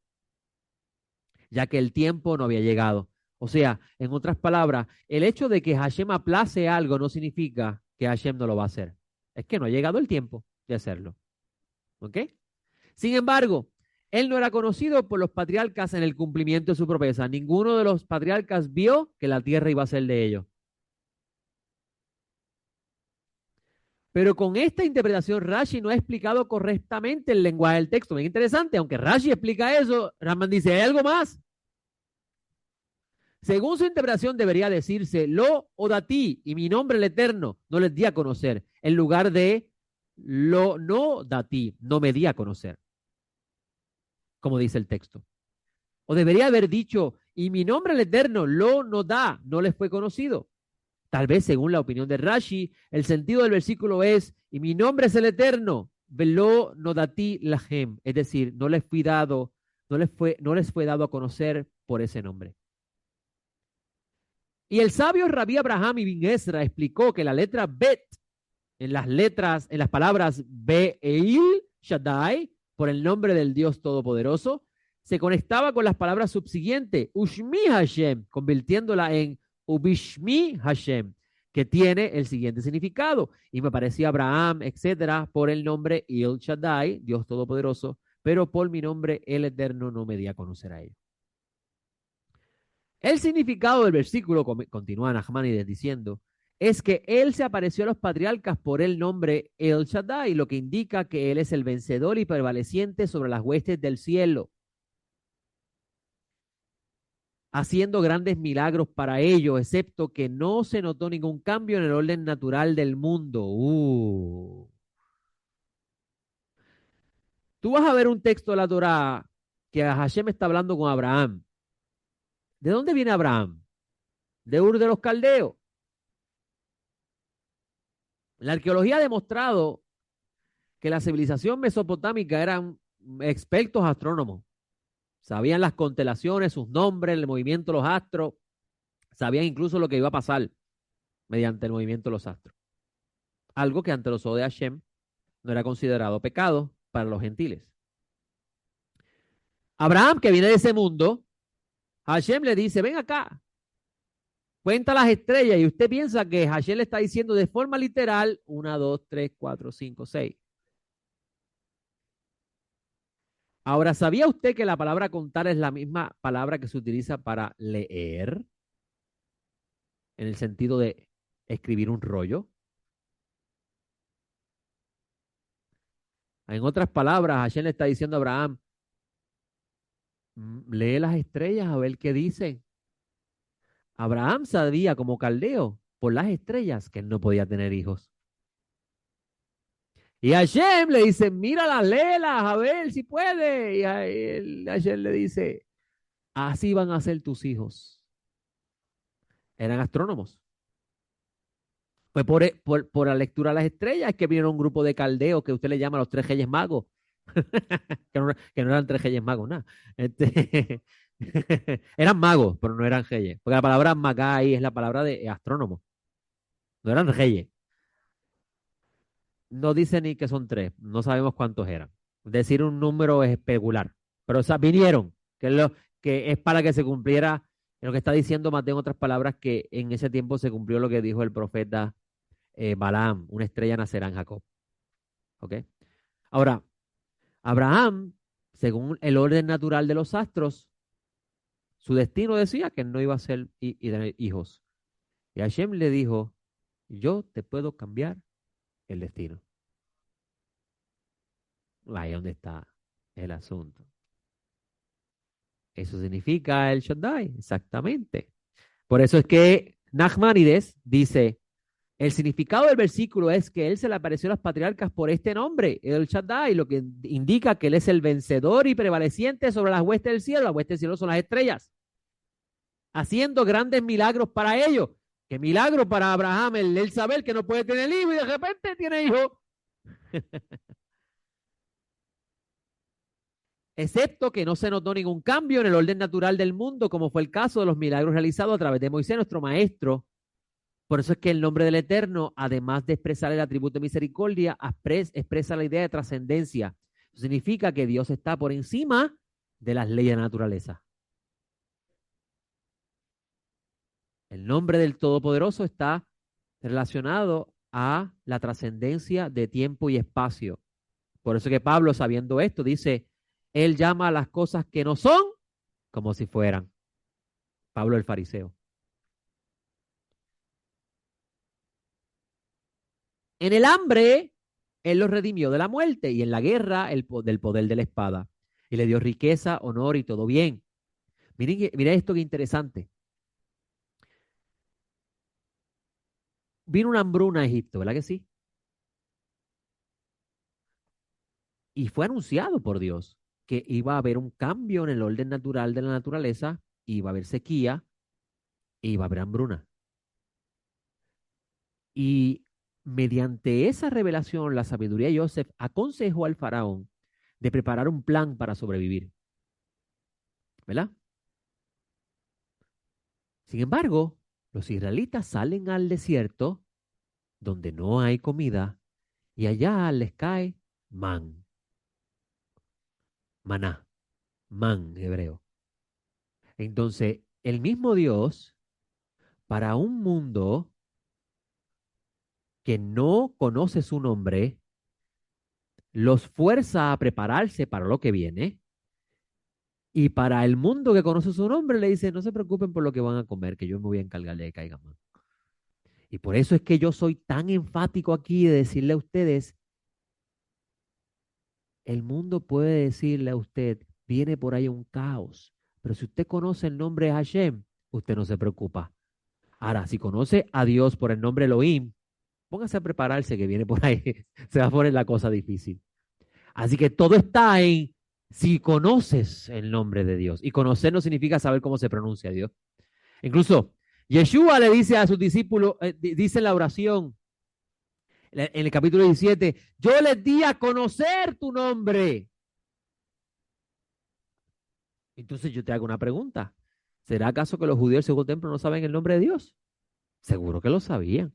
ya que el tiempo no había llegado. O sea, en otras palabras, el hecho de que Hashem aplace algo no significa que Hashem no lo va a hacer. Es que no ha llegado el tiempo de hacerlo. ¿Ok? Sin embargo, él no era conocido por los patriarcas en el cumplimiento de su promesa. Ninguno de los patriarcas vio que la tierra iba a ser de ellos. Pero con esta interpretación, Rashi no ha explicado correctamente el lenguaje del texto. Bien interesante, aunque Rashi explica eso, Raman dice, ¿hay algo más? Según su interpretación, debería decirse, lo o dati, y mi nombre el Eterno, no les di a conocer, en lugar de lo no dati, no me di a conocer, como dice el texto. O debería haber dicho, y mi nombre el Eterno, lo no da, no les fue conocido. Tal vez, según la opinión de Rashi, el sentido del versículo es, y mi nombre es el Eterno, velo no dati lahem, es decir, no les fue dado a conocer por ese nombre. Y el sabio Rabí Abraham Ibn Ezra explicó que la letra Bet, en las palabras Be'il Shaddai, por el nombre del Dios Todopoderoso, se conectaba con las palabras subsiguientes, Ushmi Hashem, convirtiéndola en Ubishmi Hashem, que tiene el siguiente significado. Y me parecía Abraham, etcétera, por el nombre El Shaddai, Dios Todopoderoso, pero por mi nombre el Eterno no me di a conocer a ellos. El significado del versículo, continúa Nachmanides diciendo, es que él se apareció a los patriarcas por el nombre El Shaddai, lo que indica que él es el vencedor y prevaleciente sobre las huestes del cielo, haciendo grandes milagros para ellos, excepto que no se notó ningún cambio en el orden natural del mundo. Tú vas a ver un texto de la Torá que Hashem está hablando con Abraham. ¿De dónde viene Abraham? De Ur de los Caldeos. La arqueología ha demostrado que la civilización mesopotámica eran expertos astrónomos. Sabían las constelaciones, sus nombres, el movimiento de los astros. Sabían incluso lo que iba a pasar mediante el movimiento de los astros. Algo que ante los ojos de Hashem no era considerado pecado para los gentiles. Abraham, que viene de ese mundo, Hashem le dice, ven acá, cuenta las estrellas y usted piensa que Hashem le está diciendo de forma literal, 1, 2, 3, 4, 5, 6. Ahora, ¿sabía usted que la palabra contar es la misma palabra que se utiliza para leer? En el sentido de escribir un rollo. En otras palabras, Hashem le está diciendo a Abraham, lee las estrellas a ver qué dicen. Abraham sabía como caldeo por las estrellas que él no podía tener hijos. Y Hashem le dice, mira las léelas, a ver si puede. Y Hashem le dice, así van a ser tus hijos. Eran astrónomos. Pues por la lectura de las estrellas es que vinieron un grupo de caldeos que usted le llama los tres reyes magos. que no eran tres reyes magos, nada. Eran magos, pero no eran reyes. Porque la palabra magai es la palabra de astrónomo. No eran reyes. No dice ni que son tres. No sabemos cuántos eran. Decir un número es especular. Pero o sea, vinieron, que es para que se cumpliera lo que está diciendo Mateo en otras palabras, que en ese tiempo se cumplió lo que dijo el profeta Balaam, una estrella nacerá en Jacob. ¿Ok? Ahora, Abraham, según el orden natural de los astros, su destino decía que no iba a ser y tener hijos. Y Hashem le dijo, yo te puedo cambiar el destino. Ahí es donde está el asunto. Eso significa el Shaddai, exactamente. Por eso es que Nachmanides dice, el significado del versículo es que él se le apareció a los patriarcas por este nombre, el Shaddai, lo que indica que él es el vencedor y prevaleciente sobre las huestes del cielo. Las huestes del cielo son las estrellas, haciendo grandes milagros para ellos. ¿Qué milagro para Abraham el saber que no puede tener hijo y de repente tiene hijo? Excepto que no se notó ningún cambio en el orden natural del mundo, como fue el caso de los milagros realizados a través de Moisés, nuestro maestro. Por eso es que el nombre del Eterno, además de expresar el atributo de misericordia, expresa la idea de trascendencia. Eso significa que Dios está por encima de las leyes de la naturaleza. El nombre del Todopoderoso está relacionado a la trascendencia de tiempo y espacio. Por eso que Pablo, sabiendo esto, dice, él llama a las cosas que no son como si fueran. Pablo el fariseo. En el hambre, él los redimió de la muerte y en la guerra del poder de la espada. Y le dio riqueza, honor y todo bien. Miren esto que interesante. Vino una hambruna a Egipto, ¿verdad que sí? Y fue anunciado por Dios que iba a haber un cambio en el orden natural de la naturaleza, iba a haber sequía, e iba a haber hambruna. Y mediante esa revelación, la sabiduría de Joseph aconsejó al faraón de preparar un plan para sobrevivir, ¿verdad? Sin embargo, los israelitas salen al desierto donde no hay comida y allá les cae maná, man hebreo. Entonces, el mismo Dios, para un mundo que no conoce su nombre, los fuerza a prepararse para lo que viene. Y para el mundo que conoce su nombre, le dice, no se preocupen por lo que van a comer, que yo me voy a encargar de que caigan mal. Y por eso es que yo soy tan enfático aquí de decirle a ustedes, el mundo puede decirle a usted, viene por ahí un caos, pero si usted conoce el nombre de Hashem, usted no se preocupa. Ahora, si conoce a Dios por el nombre Elohim, póngase a prepararse que viene por ahí, se va a poner la cosa difícil. Así que todo está en si conoces el nombre de Dios. Y conocer no significa saber cómo se pronuncia Dios. Incluso Yeshua le dice a sus discípulos, dice en la oración, en el capítulo 17, yo les di a conocer tu nombre. Entonces yo te hago una pregunta. ¿Será acaso que los judíos del segundo templo no saben el nombre de Dios? Seguro que lo sabían.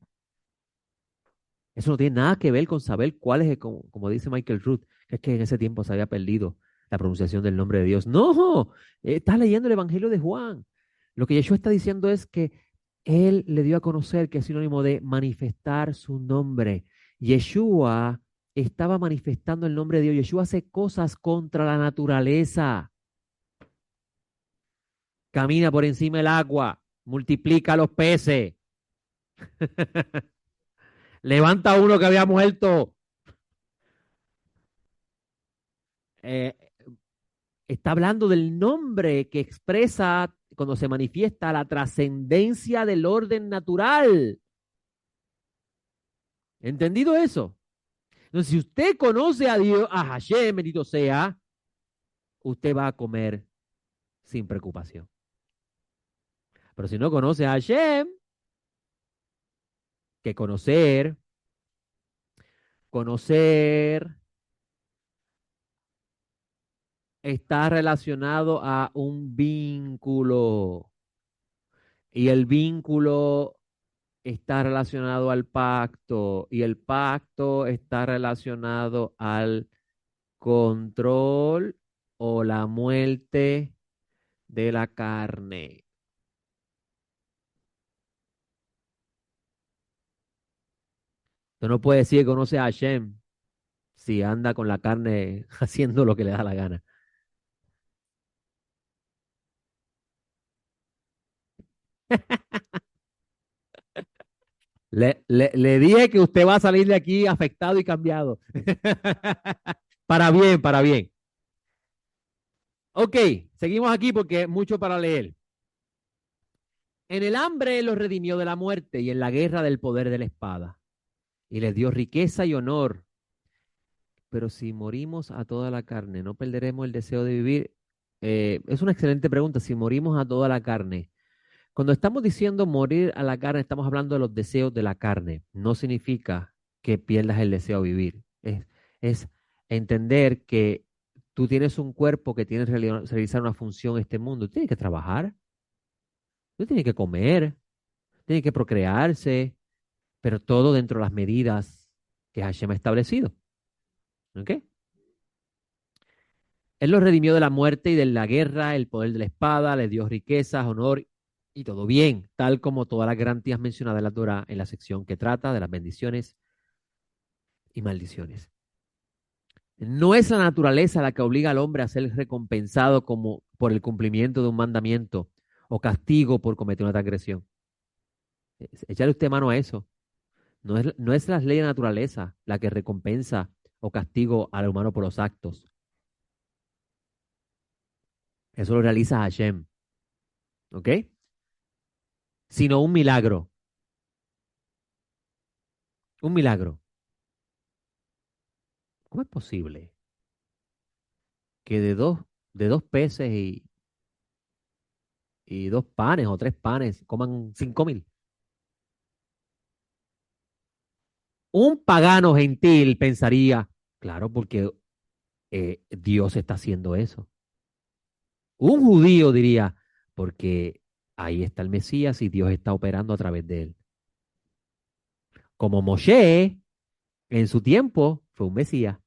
Eso no tiene nada que ver con saber cuál es, como dice Michael Root, que es que en ese tiempo se había perdido la pronunciación del nombre de Dios. No, estás leyendo el Evangelio de Juan. Lo que Yeshua está diciendo es que él le dio a conocer que es sinónimo de manifestar su nombre. Yeshua estaba manifestando el nombre de Dios. Yeshua hace cosas contra la naturaleza. Camina por encima del agua, multiplica los peces, levanta a uno que había muerto. Eh, Está hablando del nombre que expresa cuando se manifiesta la trascendencia del orden natural. ¿Entendido eso? Entonces, si usted conoce a Dios, a Hashem, bendito sea, usted va a comer sin preocupación. Pero si no conoce a Hashem, que conocer está relacionado a un vínculo. Y el vínculo está relacionado al pacto. Y el pacto está relacionado al control o la muerte de la carne. Usted no puede decir que conoce a Hashem si anda con la carne haciendo lo que le da la gana. Le dije que usted va a salir de aquí afectado y cambiado. Para bien, para bien. Ok, seguimos aquí porque mucho para leer. En el hambre los redimió de la muerte y en la guerra del poder de la espada. Y les dio riqueza y honor. Pero si morimos a toda la carne, ¿no perderemos el deseo de vivir? Es una excelente pregunta. Si morimos a toda la carne. Cuando estamos diciendo morir a la carne, estamos hablando de los deseos de la carne. No significa que pierdas el deseo de vivir. Es entender que tú tienes un cuerpo que tiene que realizar una función en este mundo. Tienes que trabajar, tú tienes que comer, tienes que procrearse, pero todo dentro de las medidas que Hashem ha establecido. ¿Ok? Él los redimió de la muerte y de la guerra, el poder de la espada, les dio riquezas, honor y todo bien, tal como todas las garantías mencionadas en la Torah en la sección que trata de las bendiciones y maldiciones. No es la naturaleza la que obliga al hombre a ser recompensado como por el cumplimiento de un mandamiento o castigo por cometer una transgresión. Échale usted mano a eso. No es la ley de naturaleza la que recompensa o castigo al humano por los actos. Eso lo realiza Hashem. ¿Ok? Sino un milagro. Un milagro. ¿Cómo es posible que de dos peces y dos panes o tres panes coman 5.000? Un pagano gentil pensaría, claro, porque Dios está haciendo eso. Un judío diría, porque ahí está el Mesías y Dios está operando a través de él. Como Moshe en su tiempo fue un Mesías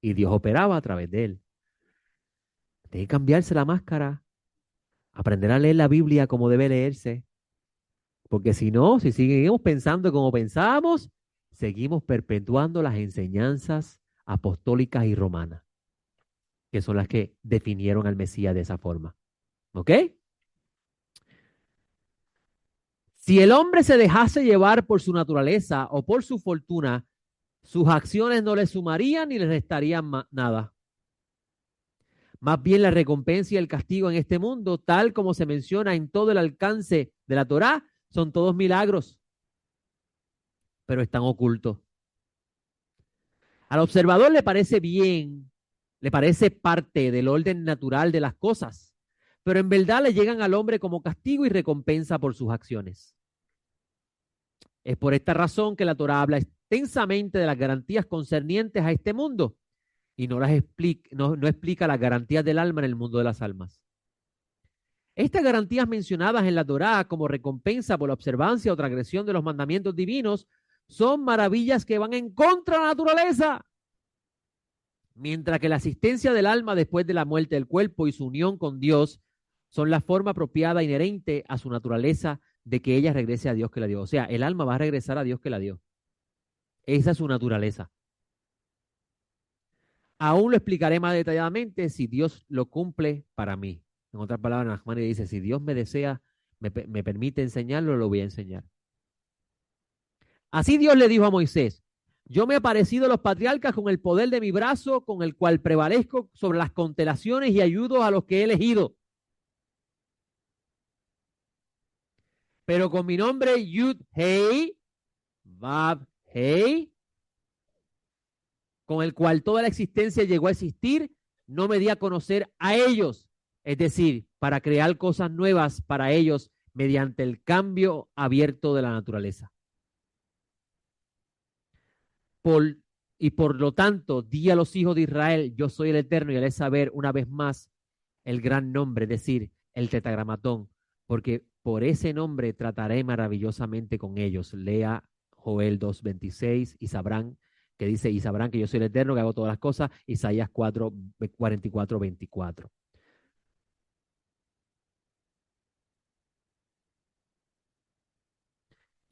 y Dios operaba a través de él. Tiene que cambiarse la máscara, aprender a leer la Biblia como debe leerse, porque si no, si seguimos pensando como pensamos, seguimos perpetuando las enseñanzas apostólicas y romanas, que son las que definieron al Mesías de esa forma. ¿Ok? Si el hombre se dejase llevar por su naturaleza o por su fortuna, sus acciones no le sumarían ni le restarían nada. Más bien la recompensa y el castigo en este mundo, tal como se menciona en todo el alcance de la Torá, son todos milagros, pero están ocultos. Al observador le parece bien, le parece parte del orden natural de las cosas, pero en verdad le llegan al hombre como castigo y recompensa por sus acciones. Es por esta razón que la Torá habla extensamente de las garantías concernientes a este mundo y no explica las garantías del alma en el mundo de las almas. Estas garantías mencionadas en la Torá como recompensa por la observancia o transgresión de los mandamientos divinos son maravillas que van en contra de la naturaleza. Mientras que la asistencia del alma después de la muerte del cuerpo y su unión con Dios son la forma apropiada inherente a su naturaleza de que ella regrese a Dios que la dio. O sea, el alma va a regresar a Dios que la dio. Esa es su naturaleza. Aún lo explicaré más detalladamente si Dios lo cumple para mí. En otras palabras, Nachmanides dice, si Dios me desea, me permite enseñarlo, lo voy a enseñar. Así Dios le dijo a Moisés, yo me he aparecido a los patriarcas con el poder de mi brazo, con el cual prevalezco sobre las constelaciones y ayudo a los que he elegido. Pero con mi nombre Yud Hei, Vav Hei, con el cual toda la existencia llegó a existir, no me di a conocer a ellos. Es decir, para crear cosas nuevas para ellos mediante el cambio abierto de la naturaleza. Y por lo tanto, di a los hijos de Israel, yo soy el Eterno, y haré saber una vez más el gran nombre, es decir, el tetragramatón, porque por ese nombre trataré maravillosamente con ellos. Lea Joel 2:26 y sabrán que dice, y sabrán que yo soy el Eterno, que hago todas las cosas, Isaías 4:44-24.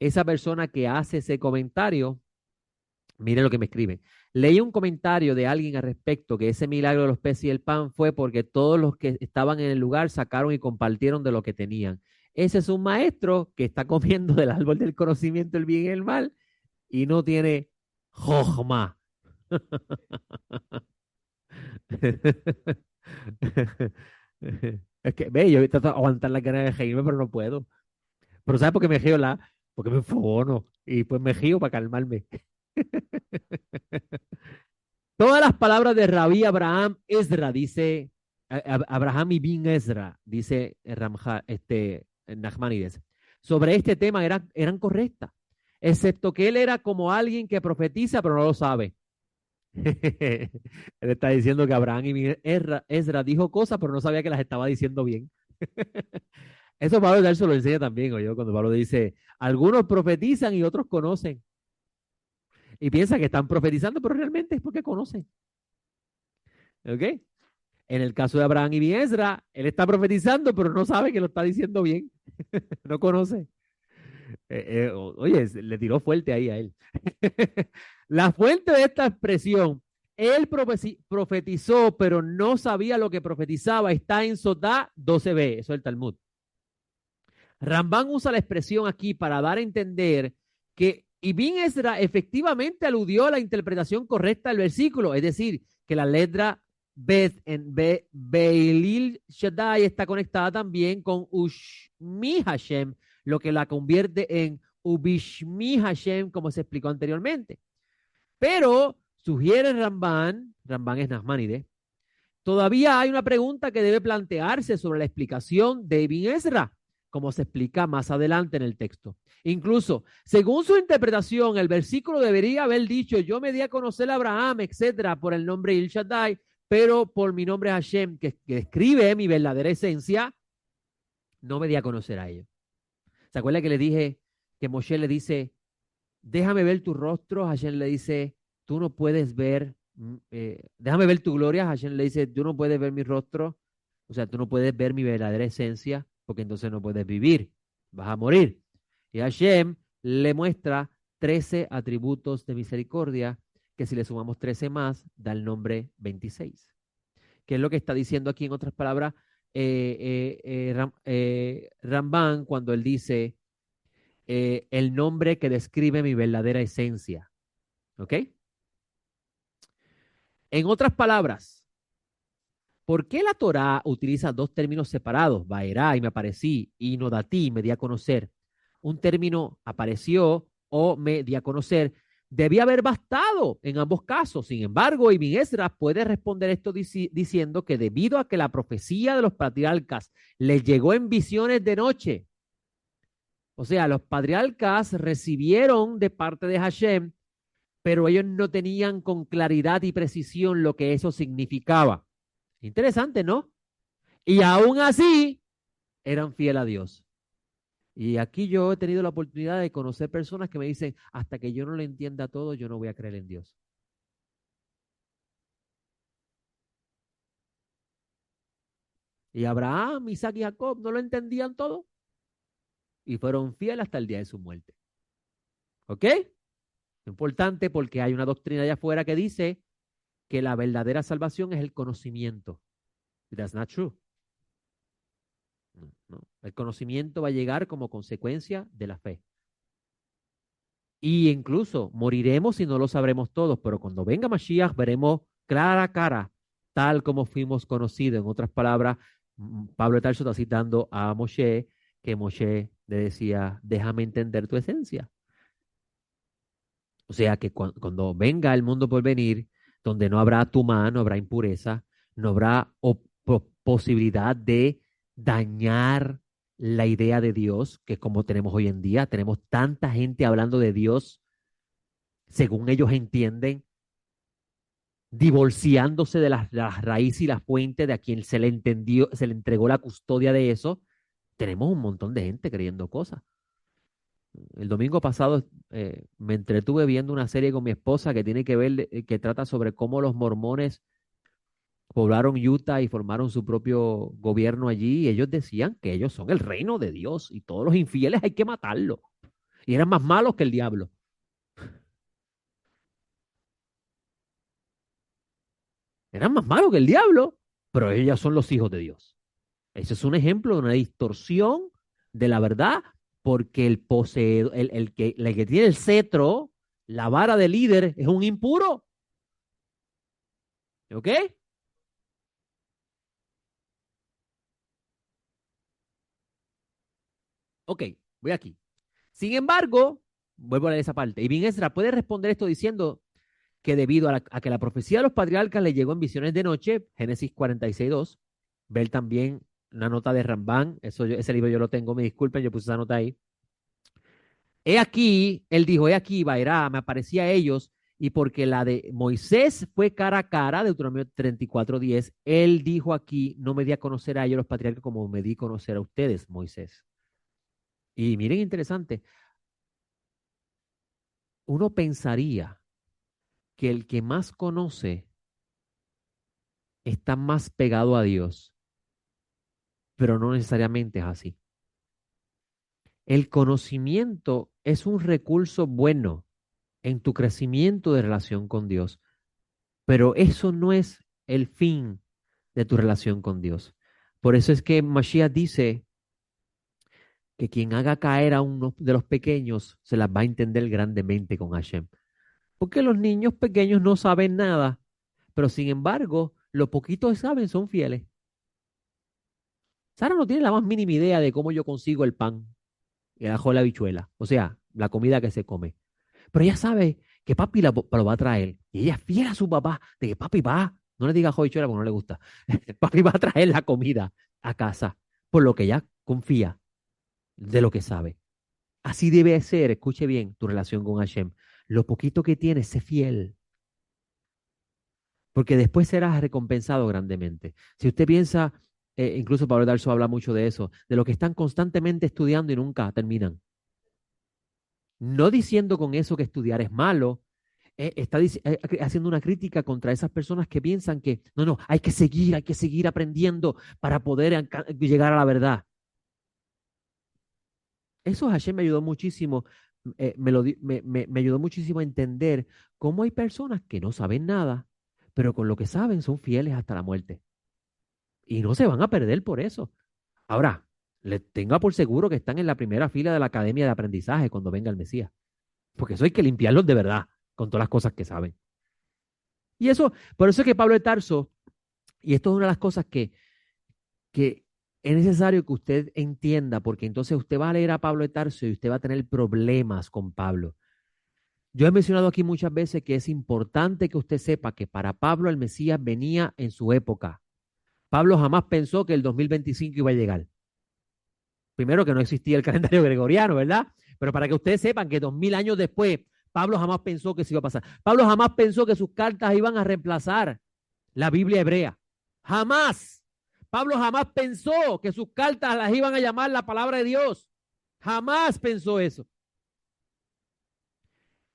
Esa persona que hace ese comentario, mire lo que me escriben. Leí un comentario de alguien al respecto que ese milagro de los peces y el pan fue porque todos los que estaban en el lugar sacaron y compartieron de lo que tenían. Ese es un maestro que está comiendo del árbol del conocimiento del bien y el mal y no tiene jojma. Es que, ve, yo trato de aguantar la ganas de reírme, pero no puedo. Pero ¿sabes por qué me río? Porque me enfogono y pues me río para calmarme. Todas las palabras de Rabí Abraham Ezra, dice Abraham y Bin Ezra, dice Nachmanides, sobre este tema eran correctas, excepto que él era como alguien que profetiza pero no lo sabe. Él está diciendo que Abraham y Bin Ezra dijo cosas pero no sabía que las estaba diciendo bien. Eso Pablo de él se lo enseña también, o yo, cuando Pablo dice, algunos profetizan y otros conocen. Y piensa que están profetizando, pero realmente es porque conocen. ¿Ok? En el caso de Abraham y Biesra, él está profetizando, pero no sabe que lo está diciendo bien. No conoce. Oye, le tiró fuerte ahí a él. La fuente de esta expresión, él profetizó, pero no sabía lo que profetizaba, está en Sotá 12b, eso es el Talmud. Rambán usa la expresión aquí para dar a entender que Ibn Ezra efectivamente aludió a la interpretación correcta del versículo, es decir, que la letra Bet en Beilil Shaddai está conectada también con Ushmi Hashem, lo que la convierte en Ubishmi Hashem, como se explicó anteriormente. Pero sugiere Rambán es Nachmanides, todavía hay una pregunta que debe plantearse sobre la explicación de Ibn Ezra, como se explica más adelante en el texto. Incluso, según su interpretación, el versículo debería haber dicho, yo me di a conocer a Abraham, etcétera, por el nombre Il Shaddai, pero por mi nombre Hashem, que describe mi verdadera esencia, no me di a conocer a ellos. ¿Se acuerda que le dije que Moshe le dice, déjame ver tu rostro? Hashem le dice, tú no puedes ver, déjame ver tu gloria. Hashem le dice, tú no puedes ver mi rostro, o sea, tú no puedes ver mi verdadera esencia, porque entonces no puedes vivir, vas a morir. Y Hashem le muestra 13 atributos de misericordia, que si le sumamos 13 más, da el nombre 26. ¿Qué es lo que está diciendo aquí en otras palabras Rambán cuando él dice el nombre que describe mi verdadera esencia? ¿Ok? En otras palabras, ¿por qué la Torá utiliza dos términos separados? Vaerá y me aparecí, y nodatí, me di a conocer. Un término apareció o me di a conocer. Debía haber bastado en ambos casos. Sin embargo, Ibn Esdras puede responder esto diciendo que debido a que la profecía de los patriarcas les llegó en visiones de noche, o sea, los patriarcas recibieron de parte de Hashem, pero ellos no tenían con claridad y precisión lo que eso significaba. Interesante, ¿no? Y aún así eran fieles a Dios. Y aquí yo he tenido la oportunidad de conocer personas que me dicen, hasta que yo no lo entienda todo, yo no voy a creer en Dios. Y Abraham, Isaac y Jacob no lo entendían todo y fueron fieles hasta el día de su muerte. ¿Ok? Importante porque hay una doctrina allá afuera que dice que la verdadera salvación es el conocimiento. That's not true. No, no. El conocimiento va a llegar como consecuencia de la fe. Y incluso moriremos y no lo sabremos todos, pero cuando venga Mashiach veremos cara a cara, tal como fuimos conocidos. En otras palabras, Pablo de Tarso está citando a Moshe, que Moshe le decía, déjame entender tu esencia. O sea que cuando venga el mundo por venir, donde no habrá tumá, no habrá impureza, no habrá posibilidad de dañar la idea de Dios, que como tenemos hoy en día, tenemos tanta gente hablando de Dios según ellos entienden, divorciándose de las raíces y la fuente de a quien se le entendió, se le entregó la custodia de eso. Tenemos un montón de gente creyendo cosas. El domingo pasado me entretuve viendo una serie con mi esposa que tiene que ver, que trata sobre cómo los mormones poblaron Utah y formaron su propio gobierno allí. Y ellos decían que ellos son el reino de Dios y todos los infieles hay que matarlos. Y eran más malos que el diablo. Eran más malos que el diablo, pero ellos son los hijos de Dios. Ese es un ejemplo de una distorsión de la verdad, porque el poseedor, el que tiene el cetro, la vara de líder, es un impuro. ¿Ok? Ok, voy aquí. Sin embargo, vuelvo a leer esa parte. Y bien Ezra puede responder esto diciendo que debido a que la profecía de los patriarcas le llegó en visiones de noche, Génesis 46:2, ver también una nota de Rambán, ese libro yo lo tengo, me disculpen, yo puse esa nota ahí. He aquí, él dijo, he aquí, Vairá, me aparecía a ellos, y porque la de Moisés fue cara a cara, Deuteronomio 34:10, él dijo aquí, no me di a conocer a ellos los patriarcas como me di a conocer a ustedes, Moisés. Y miren, interesante, uno pensaría que el que más conoce está más pegado a Dios, pero no necesariamente es así. El conocimiento es un recurso bueno en tu crecimiento de relación con Dios, pero eso no es el fin de tu relación con Dios. Por eso es que Mashiach dice que quien haga caer a uno de los pequeños se las va a entender grandemente con Hashem. Porque los niños pequeños no saben nada, pero sin embargo, los poquitos que saben son fieles. Sara no tiene la más mínima idea de cómo yo consigo el pan, el ajo, la habichuela, o sea, la comida que se come. Pero ella sabe que papi lo va a traer. Y ella es fiel a su papá de que papi va, no le diga ajo, habichuela porque no le gusta. Papi va a traer la comida a casa, por lo que ella confía de lo que sabe. Así debe ser, escuche bien, tu relación con Hashem. Lo poquito que tienes, sé fiel, porque después serás recompensado grandemente. Si usted piensa, incluso Pablo Darso habla mucho de eso, de lo que están constantemente estudiando y nunca terminan. No diciendo con eso que estudiar es malo, está haciendo una crítica contra esas personas que piensan que no, no, hay que seguir aprendiendo para poder llegar a la verdad. Eso Hashem me ayudó muchísimo me ayudó muchísimo a entender cómo hay personas que no saben nada, pero con lo que saben son fieles hasta la muerte. Y no se van a perder por eso. Ahora, les tenga por seguro que están en la primera fila de la academia de aprendizaje cuando venga el Mesías. Porque eso hay que limpiarlos de verdad, con todas las cosas que saben. Y eso, por eso es que Pablo de Tarso, y esto es una de las cosas que es necesario que usted entienda, porque entonces usted va a leer a Pablo de Tarso y usted va a tener problemas con Pablo. Yo he mencionado aquí muchas veces que es importante que usted sepa que para Pablo el Mesías venía en su época. Pablo jamás pensó que el 2025 iba a llegar. Primero que no existía el calendario gregoriano, ¿verdad? Pero para que ustedes sepan que 2000 años después, Pablo jamás pensó que se iba a pasar. Pablo jamás pensó que sus cartas iban a reemplazar la Biblia hebrea. Jamás. Pablo jamás pensó que sus cartas las iban a llamar la palabra de Dios. Jamás pensó eso.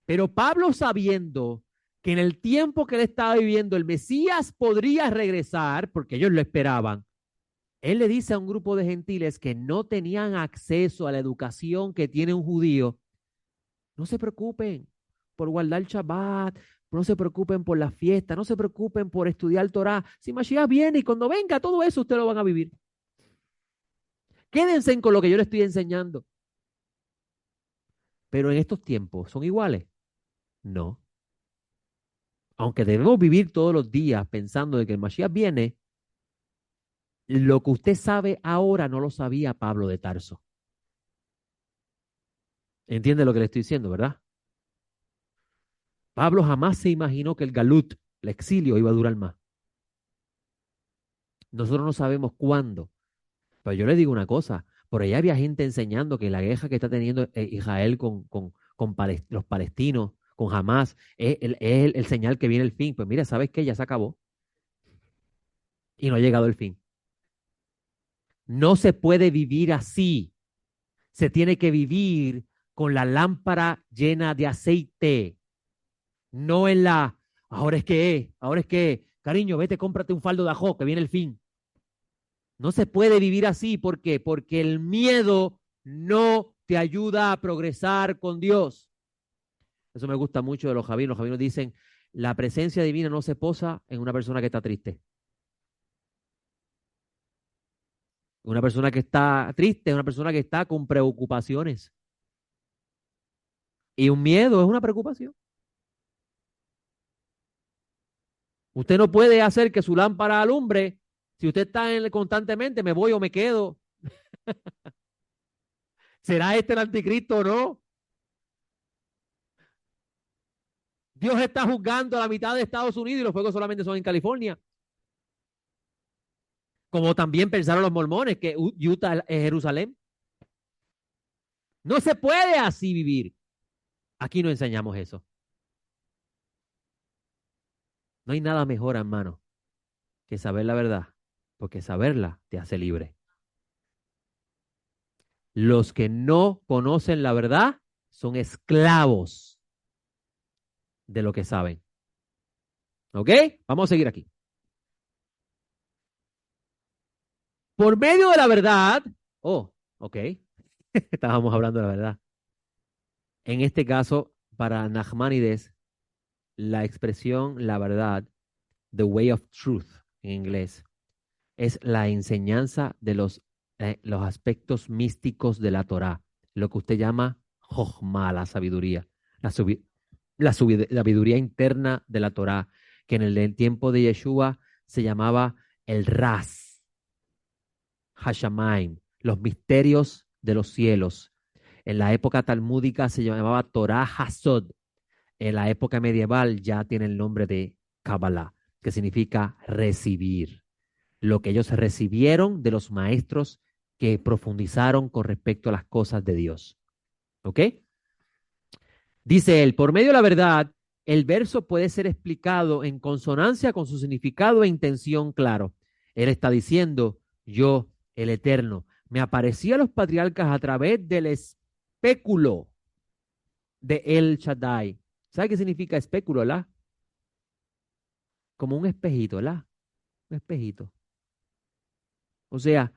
Pero Pablo, sabiendo que en el tiempo que él estaba viviendo el Mesías podría regresar, porque ellos lo esperaban, él le dice a un grupo de gentiles que no tenían acceso a la educación que tiene un judío: no se preocupen por guardar el Shabbat, no se preocupen por la fiesta, no se preocupen por estudiar Torah. Si Mashiach viene y cuando venga todo eso ustedes lo van a vivir. Quédense con lo que yo les estoy enseñando. Pero en estos tiempos, ¿son iguales? No. Aunque debemos vivir todos los días pensando de que el Mashiach viene, lo que usted sabe ahora no lo sabía Pablo de Tarso. ¿Entiende lo que le estoy diciendo, verdad? Pablo jamás se imaginó que el galut, el exilio, iba a durar más. Nosotros no sabemos cuándo. Pero yo le digo una cosa, por allá había gente enseñando que la guerra que está teniendo Israel con los palestinos, con Hamas, es el señal que viene el fin. Pues mira, ¿sabes qué? Ya se acabó y no ha llegado el fin. No se puede vivir así. Se tiene que vivir con la lámpara llena de aceite, no en la, ahora es que, cariño, vete, cómprate un faldo de ajo, que viene el fin. No se puede vivir así. ¿Por qué? Porque el miedo no te ayuda a progresar con Dios. Eso me gusta mucho de los javinos. Los javinos dicen, la presencia divina no se posa en una persona que está triste. Una persona que está triste es una persona que está con preocupaciones. Y un miedo es una preocupación. Usted no puede hacer que su lámpara alumbre si usted está constantemente, me voy o me quedo. ¿Será este el anticristo o no? Dios está juzgando a la mitad de Estados Unidos y los fuegos solamente son en California. Como también pensaron los mormones que Utah es Jerusalén. No se puede así vivir. Aquí no enseñamos eso. No hay nada mejor, hermano, que saber la verdad, porque saberla te hace libre. Los que no conocen la verdad son esclavos de lo que saben. ¿Ok? Vamos a seguir aquí. Por medio de la verdad, ok, estábamos hablando de la verdad. En este caso, para Nachmanides, la expresión la verdad, the way of truth en inglés, es la enseñanza de los aspectos místicos de la Torá, lo que usted llama Jochma, la sabiduría, la, la sabiduría interna de la Torá, que en el tiempo de Yeshua se llamaba el Ras, Hashamaim, los misterios de los cielos. En la época talmúdica se llamaba Torah Hasod. En la época medieval ya tiene el nombre de Kabbalah, que significa recibir. Lo que ellos recibieron de los maestros que profundizaron con respecto a las cosas de Dios. ¿Ok? Dice él, por medio de la verdad, el verso puede ser explicado en consonancia con su significado e intención claro. Él está diciendo, yo, el Eterno, me aparecí a los patriarcas a través del espéculo de El Shaddai. ¿Sabe qué significa espéculo, verdad? Como un espejito, ¿verdad? Un espejito. O sea,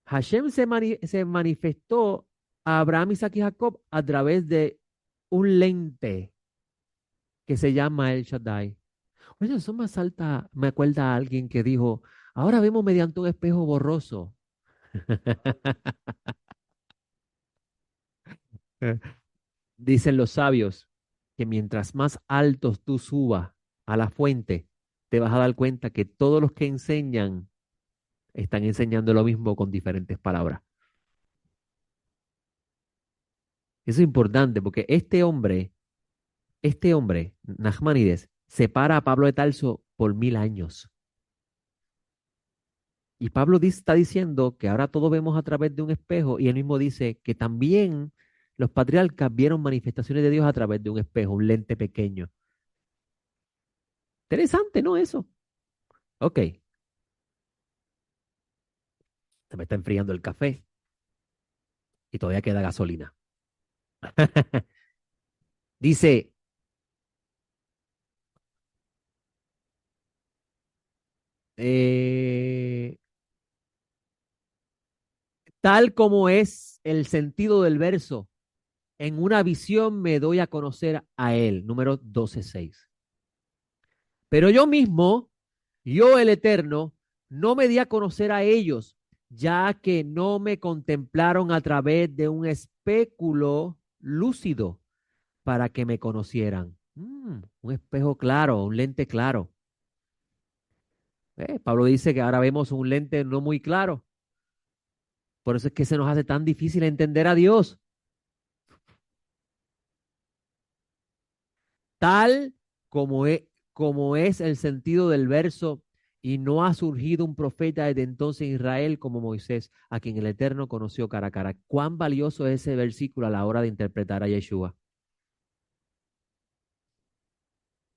Hashem se manifestó a Abraham, Isaac y Jacob a través de un lente que se llama El Shaddai. Oye, eso me salta, me acuerda a alguien que dijo, ahora vemos mediante un espejo borroso. Dicen los sabios que mientras más altos tú subas a la fuente, te vas a dar cuenta que todos los que enseñan están enseñando lo mismo con diferentes palabras. Eso es importante porque este hombre, Nachmanides, separa a Pablo de Tarso por 1000 años. Y Pablo está diciendo que ahora todo vemos a través de un espejo y él mismo dice que también los patriarcas vieron manifestaciones de Dios a través de un espejo, un lente pequeño. Interesante, ¿no? Eso. Ok, se me está enfriando el café y todavía queda gasolina. Dice, eh, tal como es el sentido del verso, en una visión me doy a conocer a él, número 12:6. Pero yo mismo, yo el Eterno, no me di a conocer a ellos, ya que no me contemplaron a través de un espéculo lúcido para que me conocieran. Un espejo claro, un lente claro. Pablo dice que ahora vemos un lente no muy claro. Por eso es que se nos hace tan difícil entender a Dios. Tal como es el sentido del verso, y no ha surgido un profeta desde entonces en Israel como Moisés, a quien el Eterno conoció cara a cara. ¿Cuán valioso es ese versículo a la hora de interpretar a Yeshua?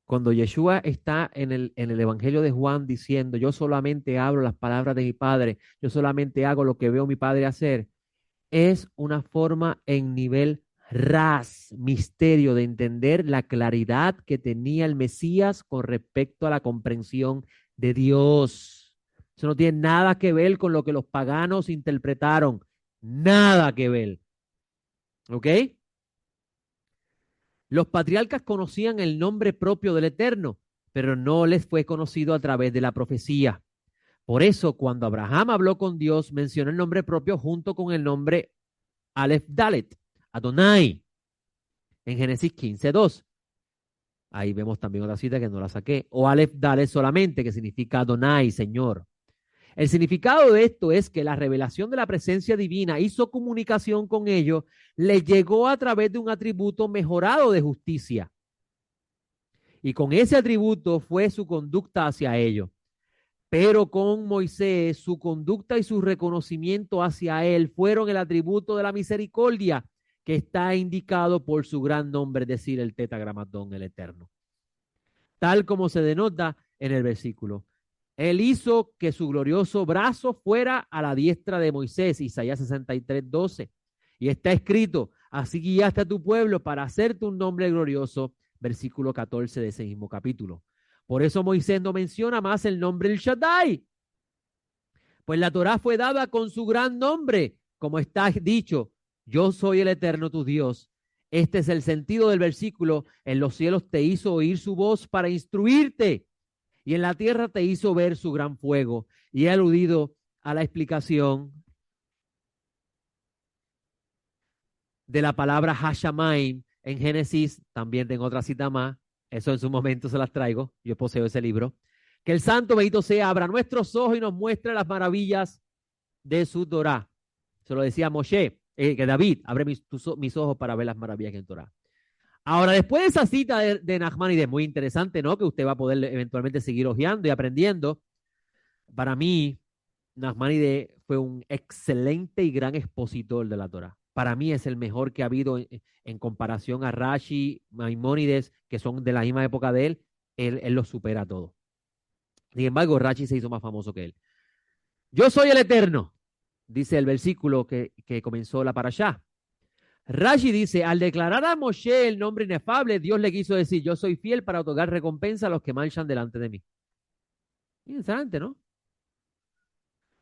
Cuando Yeshua está en el Evangelio de Juan diciendo, yo solamente hablo las palabras de mi Padre, yo solamente hago lo que veo mi Padre hacer, es una forma en nivel ras, misterio, de entender la claridad que tenía el Mesías con respecto a la comprensión de Dios. Eso no tiene nada que ver con lo que los paganos interpretaron. Nada que ver. ¿Ok? Los patriarcas conocían el nombre propio del Eterno, pero no les fue conocido a través de la profecía. Por eso, cuando Abraham habló con Dios, mencionó el nombre propio junto con el nombre Aleph Dalet, Adonai, en Génesis 15:2. Ahí vemos también otra cita que no la saqué. O Aleph Dalet solamente, que significa Adonai, Señor. El significado de esto es que la revelación de la presencia divina hizo comunicación con ellos, le llegó a través de un atributo mejorado de justicia. Y con ese atributo fue su conducta hacia ellos. Pero con Moisés, su conducta y su reconocimiento hacia él fueron el atributo de la misericordia que está indicado por su gran nombre, es decir, el tetragramatón, el eterno. Tal como se denota en el versículo. Él hizo que su glorioso brazo fuera a la diestra de Moisés, Isaías 63:12. Y está escrito, así guiaste a tu pueblo para hacerte un nombre glorioso, versículo 14 de ese mismo capítulo. Por eso Moisés no menciona más el nombre del Shaddai, pues la Torá fue dada con su gran nombre, como está dicho, yo soy el eterno tu Dios. Este es el sentido del versículo, en los cielos te hizo oír su voz para instruirte y en la tierra te hizo ver su gran fuego. Y he aludido a la explicación de la palabra Hashamaim en Génesis, también tengo otra cita más, eso en su momento se las traigo, yo poseo ese libro. Que el santo bendito sea, abra nuestros ojos y nos muestre las maravillas de su Torah. Se lo decía Moshe, que David, abre mis ojos para ver las maravillas en Torah. Ahora, después de esa cita de Nachmanides, muy interesante, ¿no? Que usted va a poder eventualmente seguir hojeando y aprendiendo. Para mí, Nachmanides fue un excelente y gran expositor de la Torah. Para mí es el mejor que ha habido en comparación a Rashi, Maimónides, que son de la misma época de él. Él lo supera a todo. Sin embargo, Rashi se hizo más famoso que él. Yo soy el eterno, dice el versículo que comenzó la parashá. Rashi dice, al declarar a Moshe el nombre inefable, Dios le quiso decir, yo soy fiel para otorgar recompensa a los que marchan delante de mí. Interesante, ¿no?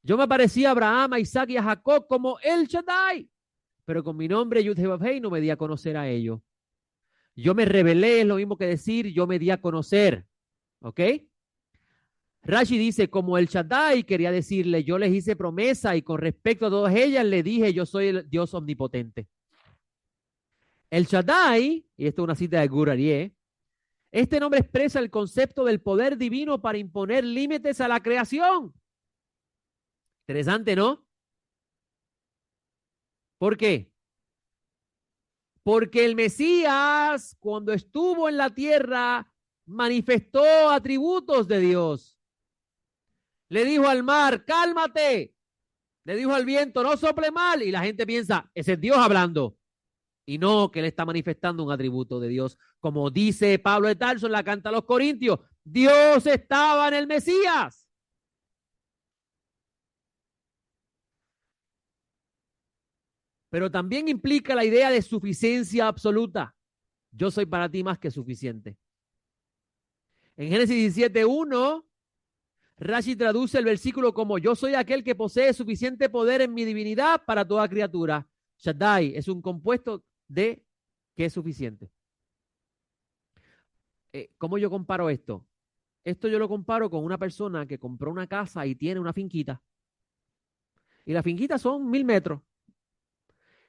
Yo me parecía a Abraham, a Isaac y a Jacob como el Shaddai, pero con mi nombre Yud-Heh-Vav-Hei no me di a conocer a ellos. Yo me rebelé, es lo mismo que decir yo me di a conocer. ¿Ok? Rashi dice, como el Shaddai quería decirle, yo les hice promesa y con respecto a todas ellas le dije, yo soy el Dios omnipotente. El Shaddai, y esto es una cita de Gurarie, este nombre expresa el concepto del poder divino para imponer límites a la creación. Interesante, ¿no? ¿Por qué? Porque el Mesías, cuando estuvo en la tierra, manifestó atributos de Dios. Le dijo al mar, cálmate. Le dijo al viento, no sople mal. Y la gente piensa, ese es Dios hablando. Y no que él está manifestando un atributo de Dios. Como dice Pablo de Tarso en la carta a los Corintios, Dios estaba en el Mesías. Pero también implica la idea de suficiencia absoluta. Yo soy para ti más que suficiente. En Génesis 17:1, Rashi traduce el versículo como yo soy aquel que posee suficiente poder en mi divinidad para toda criatura. Shaddai es un compuesto de que es suficiente. ¿Cómo yo comparo esto? Esto yo lo comparo con una persona que compró una casa y tiene una finquita. Y la finquita son 1000 metros.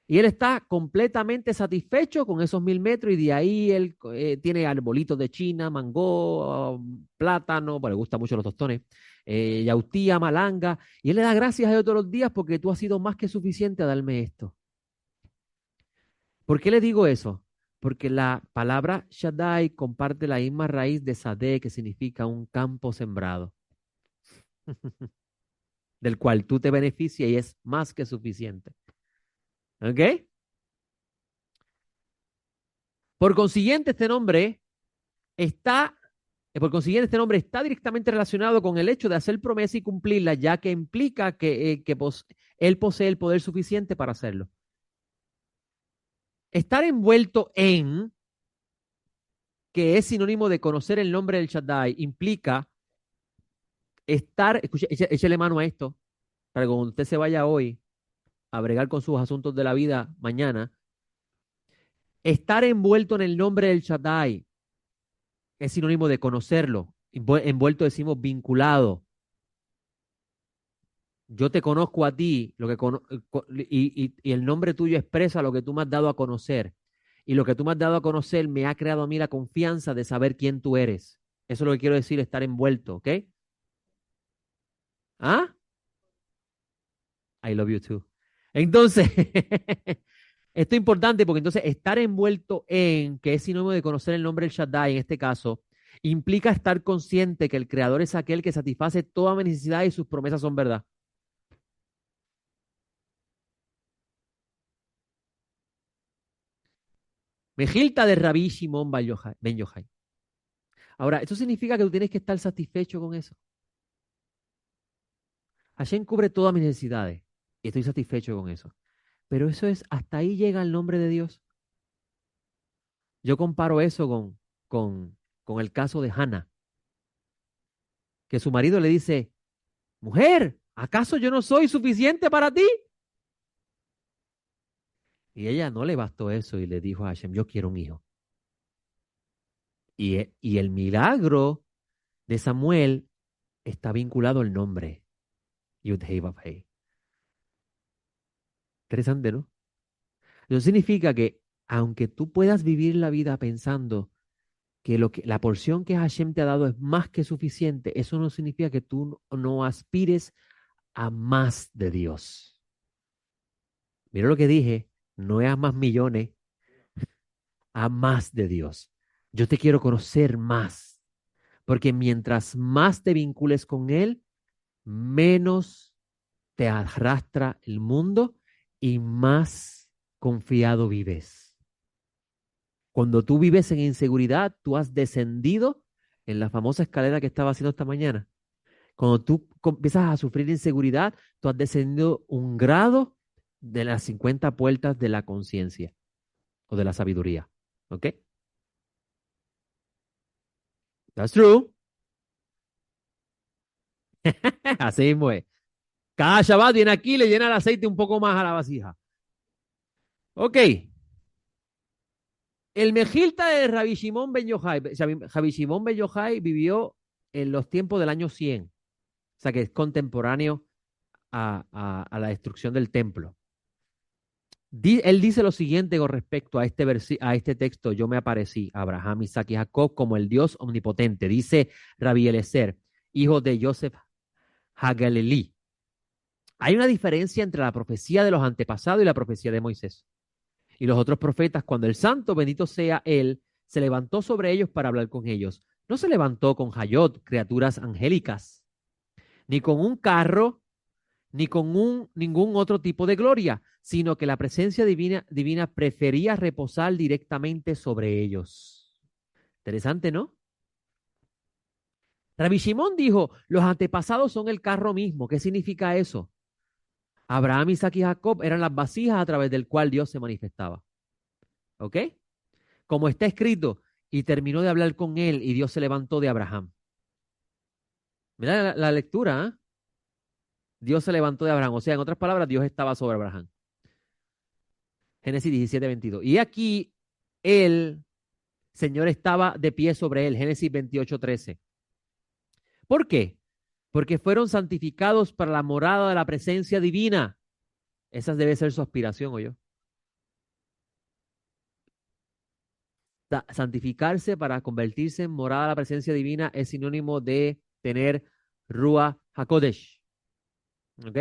Y él está completamente satisfecho con esos 1000 metros y de ahí él tiene arbolitos de China, mango, plátano, bueno, le gustan mucho los tostones, yautía, malanga, y él le da gracias a Dios todos los días porque tú has sido más que suficiente a darme esto. ¿Por qué le digo eso? Porque la palabra Shaddai comparte la misma raíz de Sadeh, que significa un campo sembrado, del cual tú te beneficias y es más que suficiente. ¿Ok? Por consiguiente, está, por consiguiente, este nombre está directamente relacionado con el hecho de hacer promesa y cumplirla, ya que implica que él posee el poder suficiente para hacerlo. Estar envuelto en, que es sinónimo de conocer el nombre del Shaddai, implica estar, escuche, échale mano a esto, para que cuando usted se vaya hoy a bregar con sus asuntos de la vida mañana, estar envuelto en el nombre del Shaddai es sinónimo de conocerlo. Envuelto decimos vinculado. Yo te conozco a ti, y el nombre tuyo expresa lo que tú me has dado a conocer. Y lo que tú me has dado a conocer me ha creado a mí la confianza de saber quién tú eres. Eso es lo que quiero decir, estar envuelto, ¿ok? ¿Ah? I love you too. Entonces, esto es importante porque entonces estar envuelto en, que es sinónimo de conocer el nombre del Shaddai en este caso, implica estar consciente que el Creador es aquel que satisface toda mi necesidad y sus promesas son verdad. Mejilta de Rabí Shimon Ben Yochai. Ahora, esto significa que tú tienes que estar satisfecho con eso. Hashem cubre todas mis necesidades y estoy satisfecho con eso. Pero eso es, hasta ahí llega el nombre de Dios. Yo comparo eso con el caso de Hannah, que su marido le dice, mujer, ¿acaso yo no soy suficiente para ti? Y ella no le bastó eso y le dijo a Hashem, yo quiero un hijo. Y el milagro de Samuel está vinculado al nombre, Yud-Heh Vav-Heh. Interesante, ¿no? Eso significa que aunque tú puedas vivir la vida pensando que, la porción que Hashem te ha dado es más que suficiente, eso no significa que tú no aspires a más de Dios. Mira lo que dije, no es a más millones, a más de Dios. Yo te quiero conocer más, porque mientras más te vincules con Él, menos te arrastra el mundo y más confiado vives. Cuando tú vives en inseguridad, tú has descendido en la famosa escalera que estaba haciendo esta mañana. Cuando tú empiezas a sufrir inseguridad, tú has descendido un grado de las 50 puertas de la conciencia o de la sabiduría. ¿Ok? That's true. Así mismo es. Cada Shabbat viene aquí y le llena el aceite un poco más a la vasija. Ok. El Mejilta de Rabbi Shimon Ben Yochai. Rabbi Shimon Ben Yochai vivió en los tiempos del año 100. O sea que es contemporáneo a la destrucción del templo. Él dice lo siguiente con respecto a este texto: yo me aparecí a Abraham, Isaac y Jacob como el Dios omnipotente. Dice Rabbi Eliezer, hijo de Joseph Hagalelí. Hay una diferencia entre la profecía de los antepasados y la profecía de Moisés. Y los otros profetas, cuando el santo, bendito sea él, se levantó sobre ellos para hablar con ellos. No se levantó con Hayot, criaturas angélicas, ni con un carro, ni con ningún otro tipo de gloria, sino que la presencia divina prefería reposar directamente sobre ellos. Interesante, ¿no? Rabbi Shimon dijo, los antepasados son el carro mismo. ¿Qué significa eso? Abraham, Isaac y Jacob eran las vasijas a través del cual Dios se manifestaba. ¿Ok? Como está escrito, y terminó de hablar con él y Dios se levantó de Abraham. Mira la lectura, ¿eh? Dios se levantó de Abraham. O sea, en otras palabras, Dios estaba sobre Abraham. Génesis 17:22. Y aquí el Señor estaba de pie sobre él. Génesis 28:13. ¿Por qué? Porque fueron santificados para la morada de la presencia divina. Esa debe ser su aspiración, ¿o yo? Santificarse para convertirse en morada de la presencia divina es sinónimo de tener Ruach HaKodesh. ¿Ok?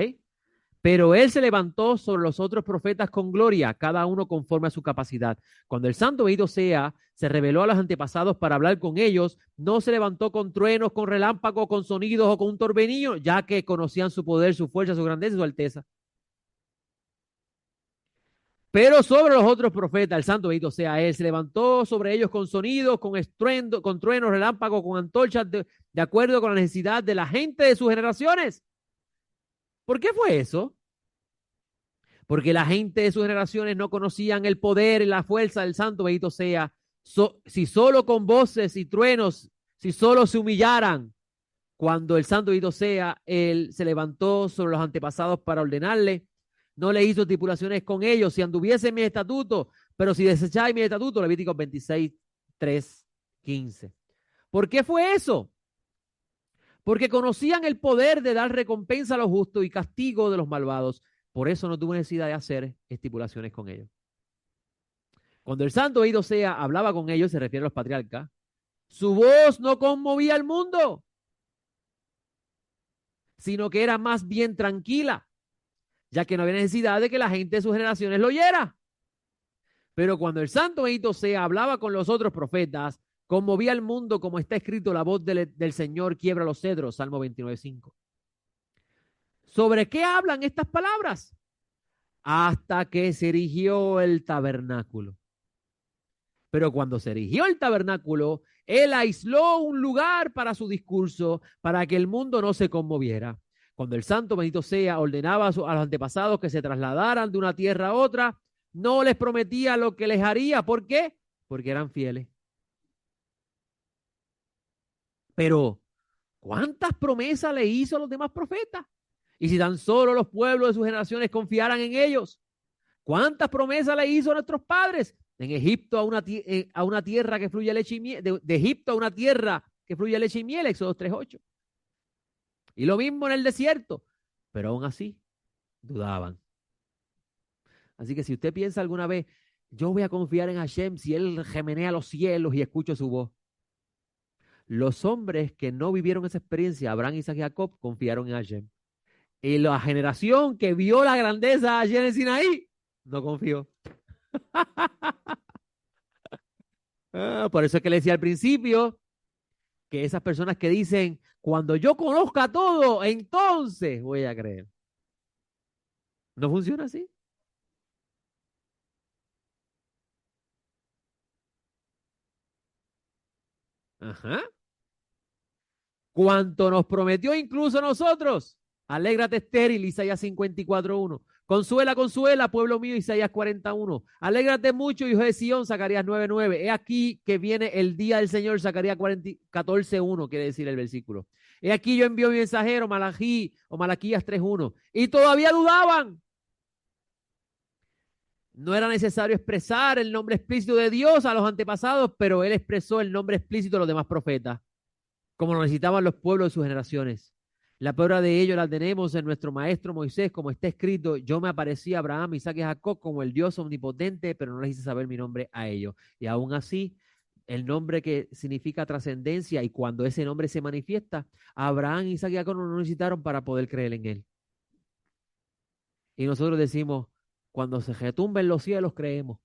Pero él se levantó sobre los otros profetas con gloria, cada uno conforme a su capacidad. Cuando el santo bendito sea, se reveló a los antepasados para hablar con ellos, no se levantó con truenos, con relámpagos, con sonidos o con un torbellino, ya que conocían su poder, su fuerza, su grandeza y su alteza. Pero sobre los otros profetas, el santo bendito sea él, se levantó sobre ellos con sonidos, con estruendo, con truenos, relámpagos, con antorchas, de acuerdo con la necesidad de la gente de sus generaciones. ¿Por qué fue eso? Porque la gente de sus generaciones no conocían el poder y la fuerza del santo bendito sea. Si solo con voces y truenos, si solo se humillaran, cuando el santo bendito sea, él se levantó sobre los antepasados para ordenarle, no le hizo estipulaciones con ellos, si anduviese en mi estatuto, pero si desecháis mi estatuto, Levíticos 26, 3, 15. ¿Por qué fue eso? Porque conocían el poder de dar recompensa a los justos y castigo de los malvados. Por eso no tuvo necesidad de hacer estipulaciones con ellos. Cuando el santo oído sea hablaba con ellos, se refiere a los patriarcas, su voz no conmovía al mundo, sino que era más bien tranquila, ya que no había necesidad de que la gente de sus generaciones lo oyera. Pero cuando el santo oído sea hablaba con los otros profetas, conmovía al mundo, como está escrito, la voz del Señor quiebra los cedros, Salmo 29:5. ¿Sobre qué hablan estas palabras? Hasta que se erigió el tabernáculo. Pero cuando se erigió el tabernáculo, él aisló un lugar para su discurso, para que el mundo no se conmoviera. Cuando el santo bendito sea ordenaba a los antepasados que se trasladaran de una tierra a otra, no les prometía lo que les haría. ¿Por qué? Porque eran fieles. Pero, ¿cuántas promesas le hizo a los demás profetas? Y si tan solo los pueblos de sus generaciones confiaran en ellos, ¿cuántas promesas le hizo a nuestros padres? En Egipto a una tierra que fluye leche y miel, de Egipto a una tierra que fluye leche y miel, Éxodo 3:8. Y lo mismo en el desierto, pero aún así dudaban. Así que si usted piensa alguna vez, yo voy a confiar en Hashem si él gemenea los cielos y escucho su voz. Los hombres que no vivieron esa experiencia, Abraham, Isaac y Jacob, confiaron en Hashem. Y la generación que vio la grandeza allí en el Sinaí, no confió. Por eso es que le decía al principio que esas personas que dicen, cuando yo conozca todo, entonces voy a creer. No funciona así. Ajá. Cuanto nos prometió incluso a nosotros. Alégrate estéril, Isaías 54:1. Consuela, consuela, pueblo mío, Isaías 41. Alégrate mucho, hijo de Sión, Zacarías 9:9. He aquí que viene el día del Señor, Zacarías 14:1, quiere decir el versículo. He aquí yo envío mi mensajero, Malaquías 3:1. Y todavía dudaban. No era necesario expresar el nombre explícito de Dios a los antepasados, pero él expresó el nombre explícito a los demás profetas, como lo necesitaban los pueblos de sus generaciones. La prueba de ello la tenemos en nuestro maestro Moisés, como está escrito: yo me aparecí a Abraham, Isaac y Jacob como el Dios omnipotente, pero no les hice saber mi nombre a ellos. Y aún así, el nombre que significa trascendencia, y cuando ese nombre se manifiesta, Abraham, Isaac y Jacob no lo necesitaron para poder creer en él. Y nosotros decimos, cuando se retumben los cielos, creemos.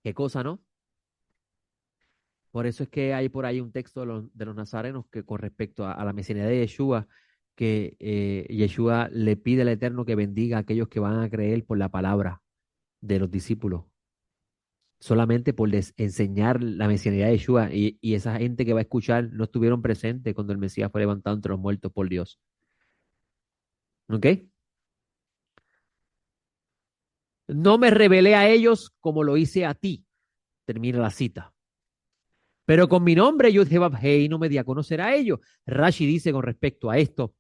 ¿Qué cosa, no? Por eso es que hay por ahí un texto de los nazarenos que con respecto a la mesianía de Yeshua, que Yeshua le pide al Eterno que bendiga a aquellos que van a creer por la palabra de los discípulos, solamente por enseñar la mesianía de Yeshua, y esa gente que va a escuchar no estuvieron presentes cuando el Mesías fue levantado entre los muertos por Dios. ¿Ok? No me revelé a ellos como lo hice a ti. Termina la cita. Pero con mi nombre, Yud-Heh-Vav-Hei, no me di a conocer a ellos. Rashi dice con respecto a esto: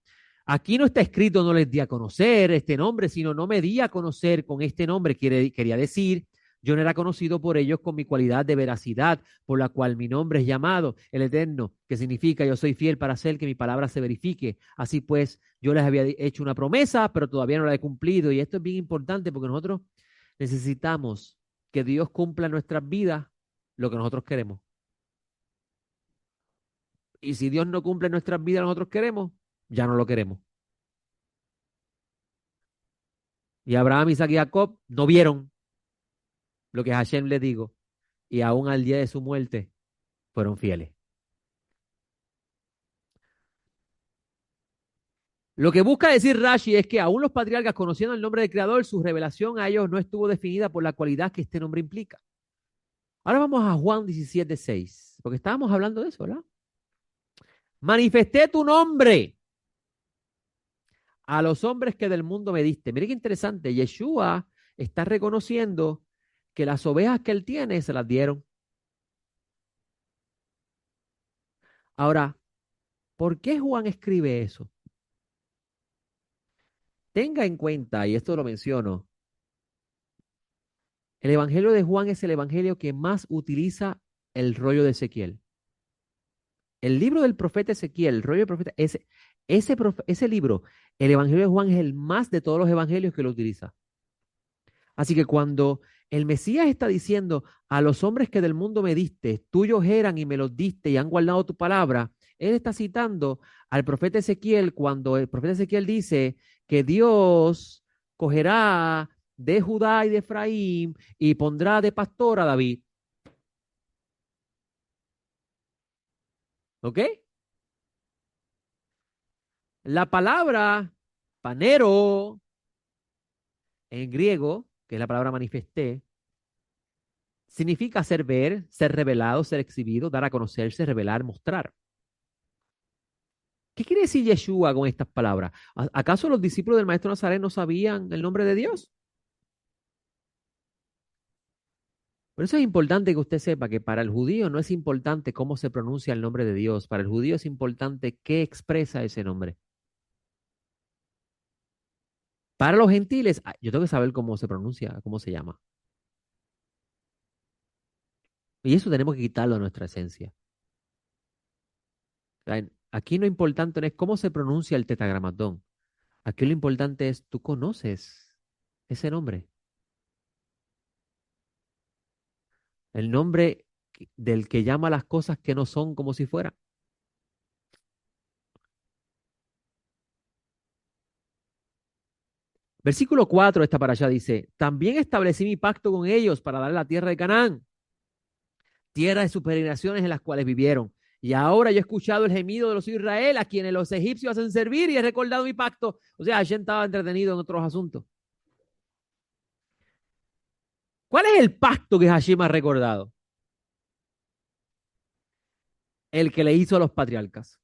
aquí no está escrito no les di a conocer este nombre, sino no me di a conocer con este nombre. Quería decir, yo no era conocido por ellos con mi cualidad de veracidad, por la cual mi nombre es llamado el Eterno, que significa yo soy fiel para hacer que mi palabra se verifique. Así pues, yo les había hecho una promesa, pero todavía no la he cumplido. Y esto es bien importante porque nosotros necesitamos que Dios cumpla en nuestras vidas lo que nosotros queremos. Y si Dios no cumple en nuestras vidas nosotros queremos, ya no lo queremos. Y Abraham, Isaac y Jacob no vieron lo que Hashem les dijo, y aún al día de su muerte fueron fieles. Lo que busca decir Rashi es que aún los patriarcas, conociendo el nombre del Creador, su revelación a ellos no estuvo definida por la cualidad que este nombre implica. Ahora vamos a Juan 17:6, porque estábamos hablando de eso, ¿verdad? Manifesté tu nombre a los hombres que del mundo me diste. Mire qué interesante, Yeshua está reconociendo que las ovejas que él tiene se las dieron. Ahora, ¿por qué Juan escribe eso? Tenga en cuenta, y esto lo menciono, el Evangelio de Juan es el Evangelio que más utiliza el rollo de Ezequiel. El libro del profeta Ezequiel, el rollo del profeta, ese libro, el Evangelio de Juan es el más de todos los evangelios que lo utiliza. Así que cuando el Mesías está diciendo a los hombres que del mundo me diste, tuyos eran y me los diste y han guardado tu palabra, él está citando al profeta Ezequiel cuando el profeta Ezequiel dice que Dios cogerá de Judá y de Efraín y pondrá de pastor a David. ¿Ok? La palabra panero en griego, que es la palabra manifesté, significa hacer ver, ser revelado, ser exhibido, dar a conocerse, revelar, mostrar. ¿Qué quiere decir Yeshua con estas palabras? ¿Acaso los discípulos del maestro Nazaret no sabían el nombre de Dios? Por eso es importante que usted sepa que para el judío no es importante cómo se pronuncia el nombre de Dios. Para el judío es importante qué expresa ese nombre. Para los gentiles, yo tengo que saber cómo se pronuncia, cómo se llama. Y eso tenemos que quitarlo de nuestra esencia. Aquí lo importante no es cómo se pronuncia el tetragramatón. Aquí lo importante es, tú conoces ese nombre. El nombre del que llama las cosas que no son como si fueran. Versículo 4 esta para allá dice: también establecí mi pacto con ellos para dar la tierra de Canaán, tierra de sus peregrinaciones en las cuales vivieron. Y ahora yo he escuchado el gemido de los hijos de Israel, a quienes los egipcios hacen servir, y he recordado mi pacto. O sea, Hashem estaba entretenido en otros asuntos. ¿Cuál es el pacto que Hashem ha recordado? El que le hizo a los patriarcas.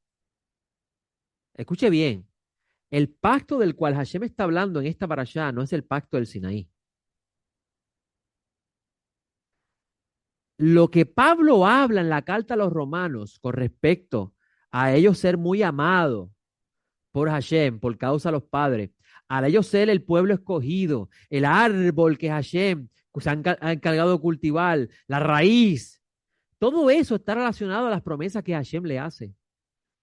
Escuche bien, el pacto del cual Hashem está hablando en esta parashá no es el pacto del Sinaí. Lo que Pablo habla en la carta a los romanos con respecto a ellos ser muy amados por Hashem, por causa de los padres, Al ellos ser el pueblo escogido, el árbol que Hashem se ha encargado de cultivar, la raíz, todo eso está relacionado a las promesas que Hashem le hace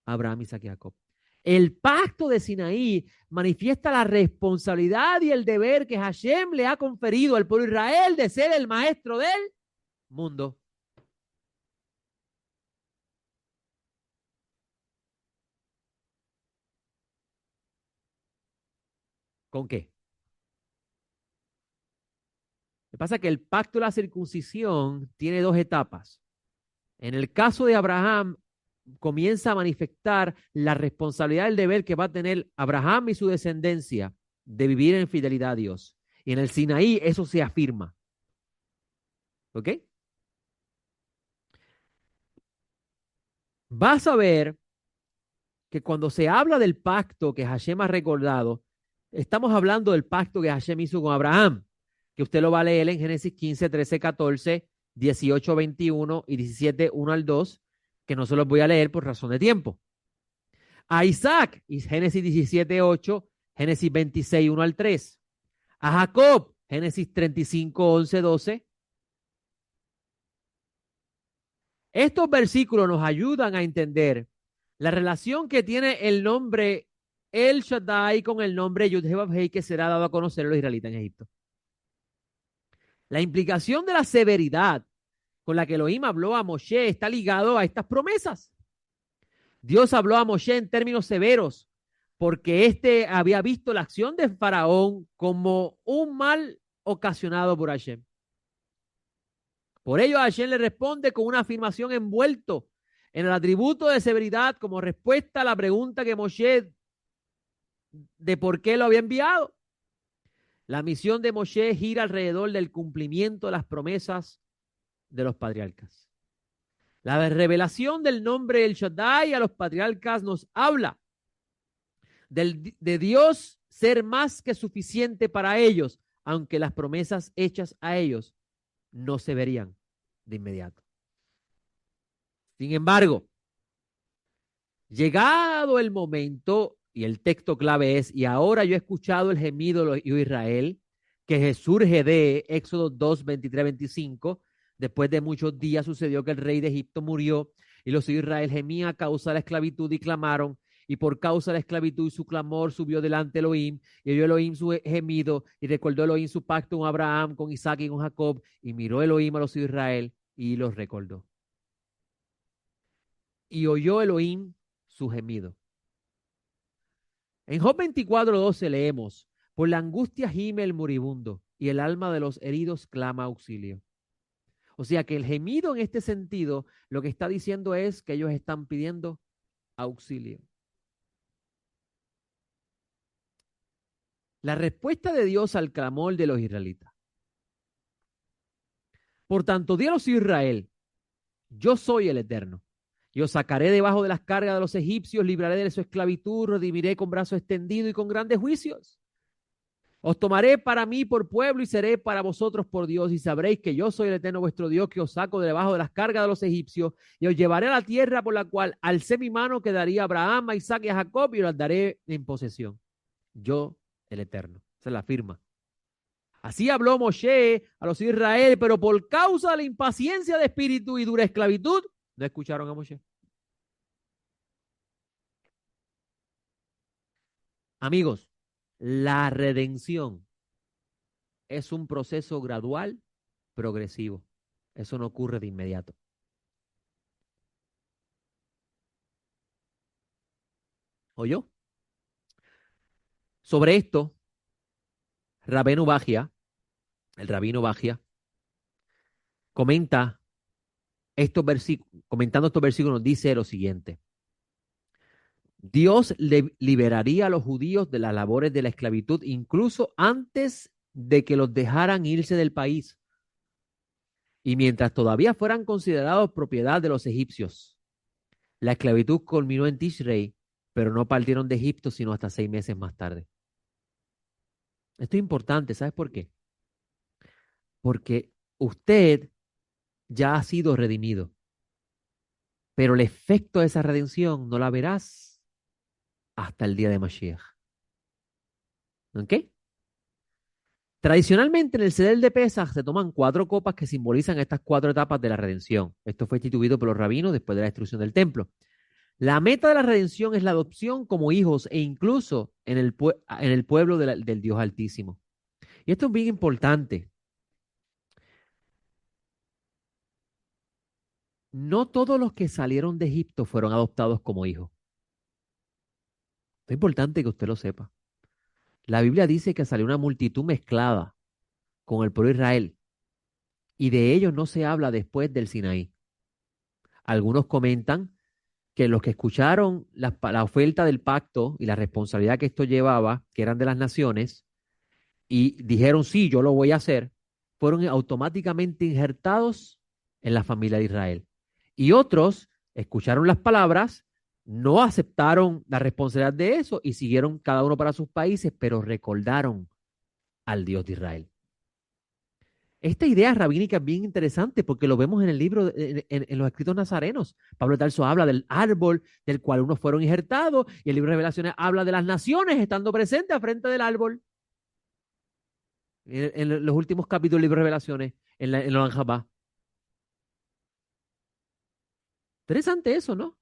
a Abraham, Isaac y Jacob. El pacto de Sinaí manifiesta la responsabilidad y el deber que Hashem le ha conferido al pueblo de Israel de ser el maestro del mundo. ¿Con qué? Lo que pasa es que el pacto de la circuncisión tiene dos etapas. En el caso de Abraham, comienza a manifestar la responsabilidad del deber que va a tener Abraham y su descendencia de vivir en fidelidad a Dios. Y en el Sinaí eso se afirma. ¿Ok? Vas a ver que cuando se habla del pacto que Hashem ha recordado, estamos hablando del pacto que Hashem hizo con Abraham, que usted lo va a leer en Génesis 15, 13, 14, 18, 21 y 17, 1 al 2, que no se los voy a leer por razón de tiempo. A Isaac, Génesis 17, 8, Génesis 26, 1 al 3. A Jacob, Génesis 35, 11, 12. Estos versículos nos ayudan a entender la relación que tiene el nombre El Shaddai con el nombre Yud-Heh-Vav-Hei que será dado a conocer a los israelitas en Egipto. La implicación de la severidad con la que Elohim habló a Moshe está ligado a estas promesas. Dios habló a Moshe en términos severos porque éste había visto la acción de Faraón como un mal ocasionado por Hashem. Por ello, Hashem le responde con una afirmación envuelto en el atributo de severidad como respuesta a la pregunta que Moshe de por qué lo había enviado. La misión de Moshe gira alrededor del cumplimiento de las promesas de los patriarcas. La revelación del nombre El Shaddai a los patriarcas nos habla de Dios ser más que suficiente para ellos, aunque las promesas hechas a ellos no se verían de inmediato. Sin embargo, llegado el momento, y el texto clave es, y ahora yo he escuchado el gemido de Israel, que surge de Éxodo 2, 23, 25, después de muchos días sucedió que el rey de Egipto murió, y los hijos de Israel gemían a causa de la esclavitud y clamaron, y por causa de la esclavitud y su clamor subió delante Elohim, y oyó Elohim su gemido, y recordó Elohim su pacto con Abraham, con Isaac y con Jacob, y miró Elohim a los hijos de Israel, y los recordó. Y oyó Elohim su gemido. En Job 24:12 leemos, por la angustia gime el moribundo y el alma de los heridos clama auxilio. O sea que el gemido en este sentido lo que está diciendo es que ellos están pidiendo auxilio. La respuesta de Dios al clamor de los israelitas. Por tanto, Dios Israel, yo soy el Eterno. Yo sacaré debajo de las cargas de los egipcios, libraré de su esclavitud, redimiré con brazo extendido y con grandes juicios. Os tomaré para mí por pueblo y seré para vosotros por Dios, y sabréis que yo soy el eterno vuestro Dios, que os saco de debajo de las cargas de los egipcios, y os llevaré a la tierra por la cual alcé mi mano que daría a Abraham, a Isaac y a Jacob, y os daré en posesión. Yo, el Eterno. Esa es la firma. Así habló Moshe a los hijos de Israel, pero por causa de la impaciencia de espíritu y dura esclavitud, no escucharon a Moshe. Amigos, la redención es un proceso gradual, progresivo. Eso no ocurre de inmediato. ¿Oyó? Sobre esto, Rabenu Bajia, el rabino Bajia, comenta estos versículos, comentando estos versículos, dice lo siguiente. Dios liberaría a los judíos de las labores de la esclavitud incluso antes de que los dejaran irse del país y mientras todavía fueran considerados propiedad de los egipcios. La esclavitud culminó en Tishrei, pero no partieron de Egipto sino hasta 6 meses más tarde. Esto es importante, ¿sabes por qué? Porque usted ya ha sido redimido, pero el efecto de esa redención no la verás hasta el día de Mashiach. ¿Ok? Tradicionalmente en el Sedel de Pesaj se toman 4 copas que simbolizan estas 4 etapas de la redención. Esto fue instituido por los rabinos después de la destrucción del templo. La meta de la redención es la adopción como hijos e incluso en el pueblo del Dios Altísimo. Y esto es bien importante. No todos los que salieron de Egipto fueron adoptados como hijos. Es importante que usted lo sepa. La Biblia dice que salió una multitud mezclada con el pueblo de Israel y de ellos no se habla después del Sinaí. Algunos comentan que los que escucharon la oferta del pacto y la responsabilidad que esto llevaba, que eran de las naciones, y dijeron, sí, yo lo voy a hacer, fueron automáticamente injertados en la familia de Israel. Y otros escucharon las palabras, no aceptaron la responsabilidad de eso y siguieron cada uno para sus países, pero recordaron al Dios de Israel. Esta idea rabínica es bien interesante porque lo vemos en el libro, en los escritos nazarenos. Pablo de Tarso habla del árbol del cual unos fueron injertados y el libro de Revelaciones habla de las naciones estando presentes al frente del árbol. En los últimos capítulos del libro de Revelaciones, en los Anjabá. Interesante eso, ¿no?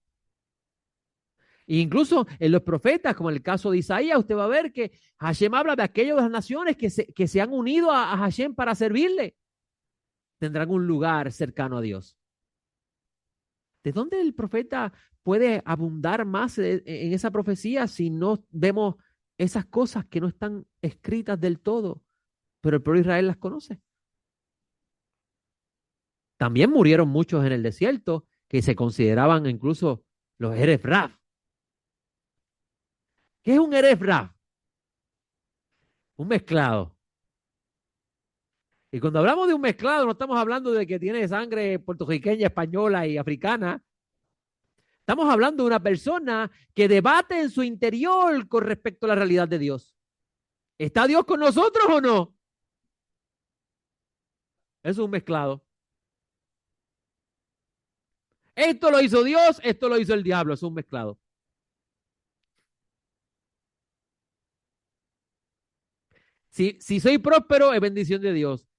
E incluso en los profetas, como en el caso de Isaías, usted va a ver que Hashem habla de aquellas de las naciones que se han unido a Hashem para servirle. Tendrán un lugar cercano a Dios. ¿De dónde el profeta puede abundar más en esa profecía si no vemos esas cosas que no están escritas del todo, pero el pueblo de Israel las conoce? También murieron muchos en el desierto que se consideraban incluso los Eref Raf. ¿Qué es un Eref Raf? Un mezclado. Y cuando hablamos de un mezclado, no estamos hablando de que tiene sangre puertorriqueña, española y africana. Estamos hablando de una persona que debate en su interior con respecto a la realidad de Dios. ¿Está Dios con nosotros o no? Es un mezclado. Esto lo hizo Dios, esto lo hizo el diablo, es un mezclado. Si soy próspero, es bendición de Dios.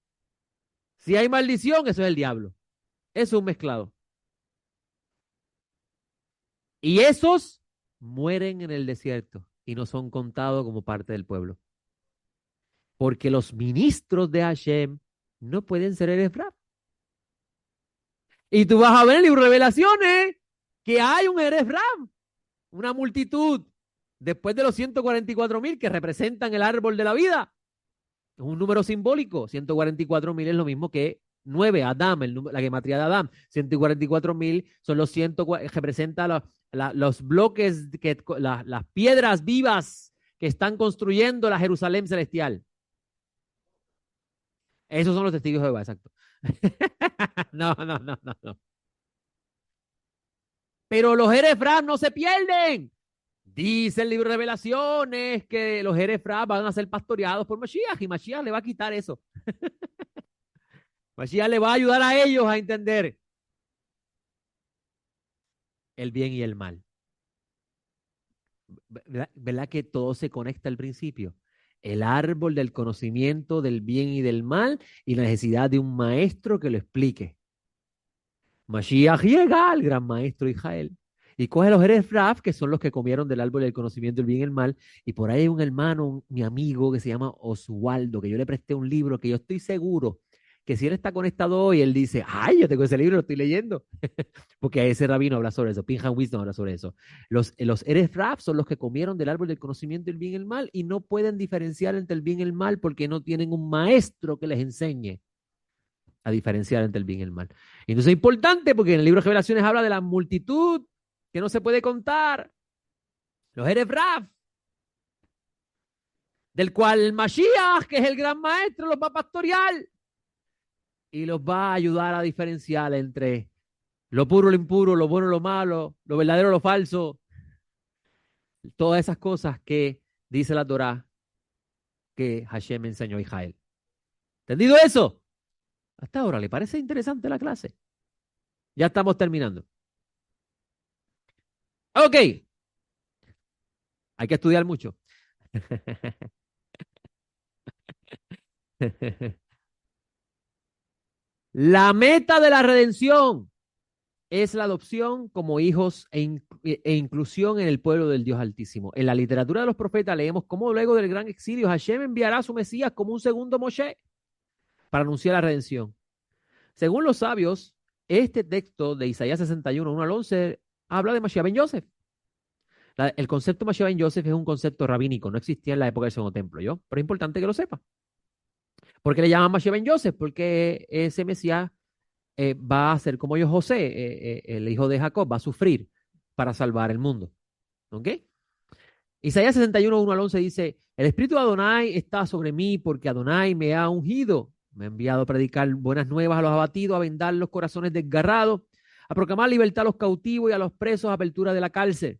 Si hay maldición, eso es el diablo. Es un mezclado. Y esos mueren en el desierto y no son contados como parte del pueblo. Porque los ministros de Hashem no pueden ser el Efraín. Y tú vas a ver en el libro de Revelaciones que hay un Erefram, una multitud, después de los 144,000 que representan el árbol de la vida. Es un número simbólico. 144,000 es lo mismo que 9, Adam, la gematría de Adam. 144,000 son los 100, representa los bloques, las piedras vivas que están construyendo la Jerusalén celestial. Esos son los testigos de Jehová, exacto. No, no, no, no, no. Pero los Erefram no se pierden. Dice el libro de Revelaciones que los Erefram van a ser pastoreados por Mashiach y Mashiach le va a quitar eso. Mashiach le va a ayudar a ellos a entender el bien y el mal. ¿Verdad que todo se conecta al principio? El árbol del conocimiento del bien y del mal y la necesidad de un maestro que lo explique. Mashiach llega al gran maestro Israel y coge a los Erefraf, que son los que comieron del árbol del conocimiento del bien y el mal, y por ahí hay un hermano, mi amigo, que se llama Oswaldo, que yo le presté un libro que yo estoy seguro que si él está conectado hoy, él dice, ay, yo tengo ese libro, lo estoy leyendo, porque ese rabino habla sobre eso, Pinham Wisdom habla sobre eso. Los Erefraf son los que comieron del árbol del conocimiento del bien y el mal y no pueden diferenciar entre el bien y el mal porque no tienen un maestro que les enseñe a diferenciar entre el bien y el mal. Y entonces es importante porque en el libro de Revelaciones habla de la multitud que no se puede contar, los Erefraf, del cual el Mashiach, que es el gran maestro, los va a pastorear y los va a ayudar a diferenciar entre lo puro, lo impuro, lo bueno, lo malo, lo verdadero, lo falso, todas esas cosas que dice la Torá que Hashem enseñó a Israel. ¿Entendido eso? Hasta ahora, ¿le parece interesante la clase? Ya estamos terminando. Ok, hay que estudiar mucho. La meta de la redención es la adopción como hijos e inclusión en el pueblo del Dios Altísimo. En la literatura de los profetas leemos cómo luego del gran exilio Hashem enviará a su Mesías como un segundo Moshe para anunciar la redención. Según los sabios, este texto de Isaías 61, 1 al 11, habla de Mashiach ben Yosef. El concepto Mashiach ben Yosef es un concepto rabínico, no existía en la época del Segundo Templo, ¿yo? Pero es importante que lo sepa. ¿Por qué le llaman Mashiach ben Yosef? Porque ese Mesías va a ser como yo José, el hijo de Jacob, va a sufrir para salvar el mundo. ¿Ok? Isaías 61, 1 al 11 dice, el Espíritu de Adonai está sobre mí porque Adonai me ha ungido, me ha enviado a predicar buenas nuevas a los abatidos, a vendar los corazones desgarrados, a proclamar libertad a los cautivos y a los presos, apertura de la cárcel,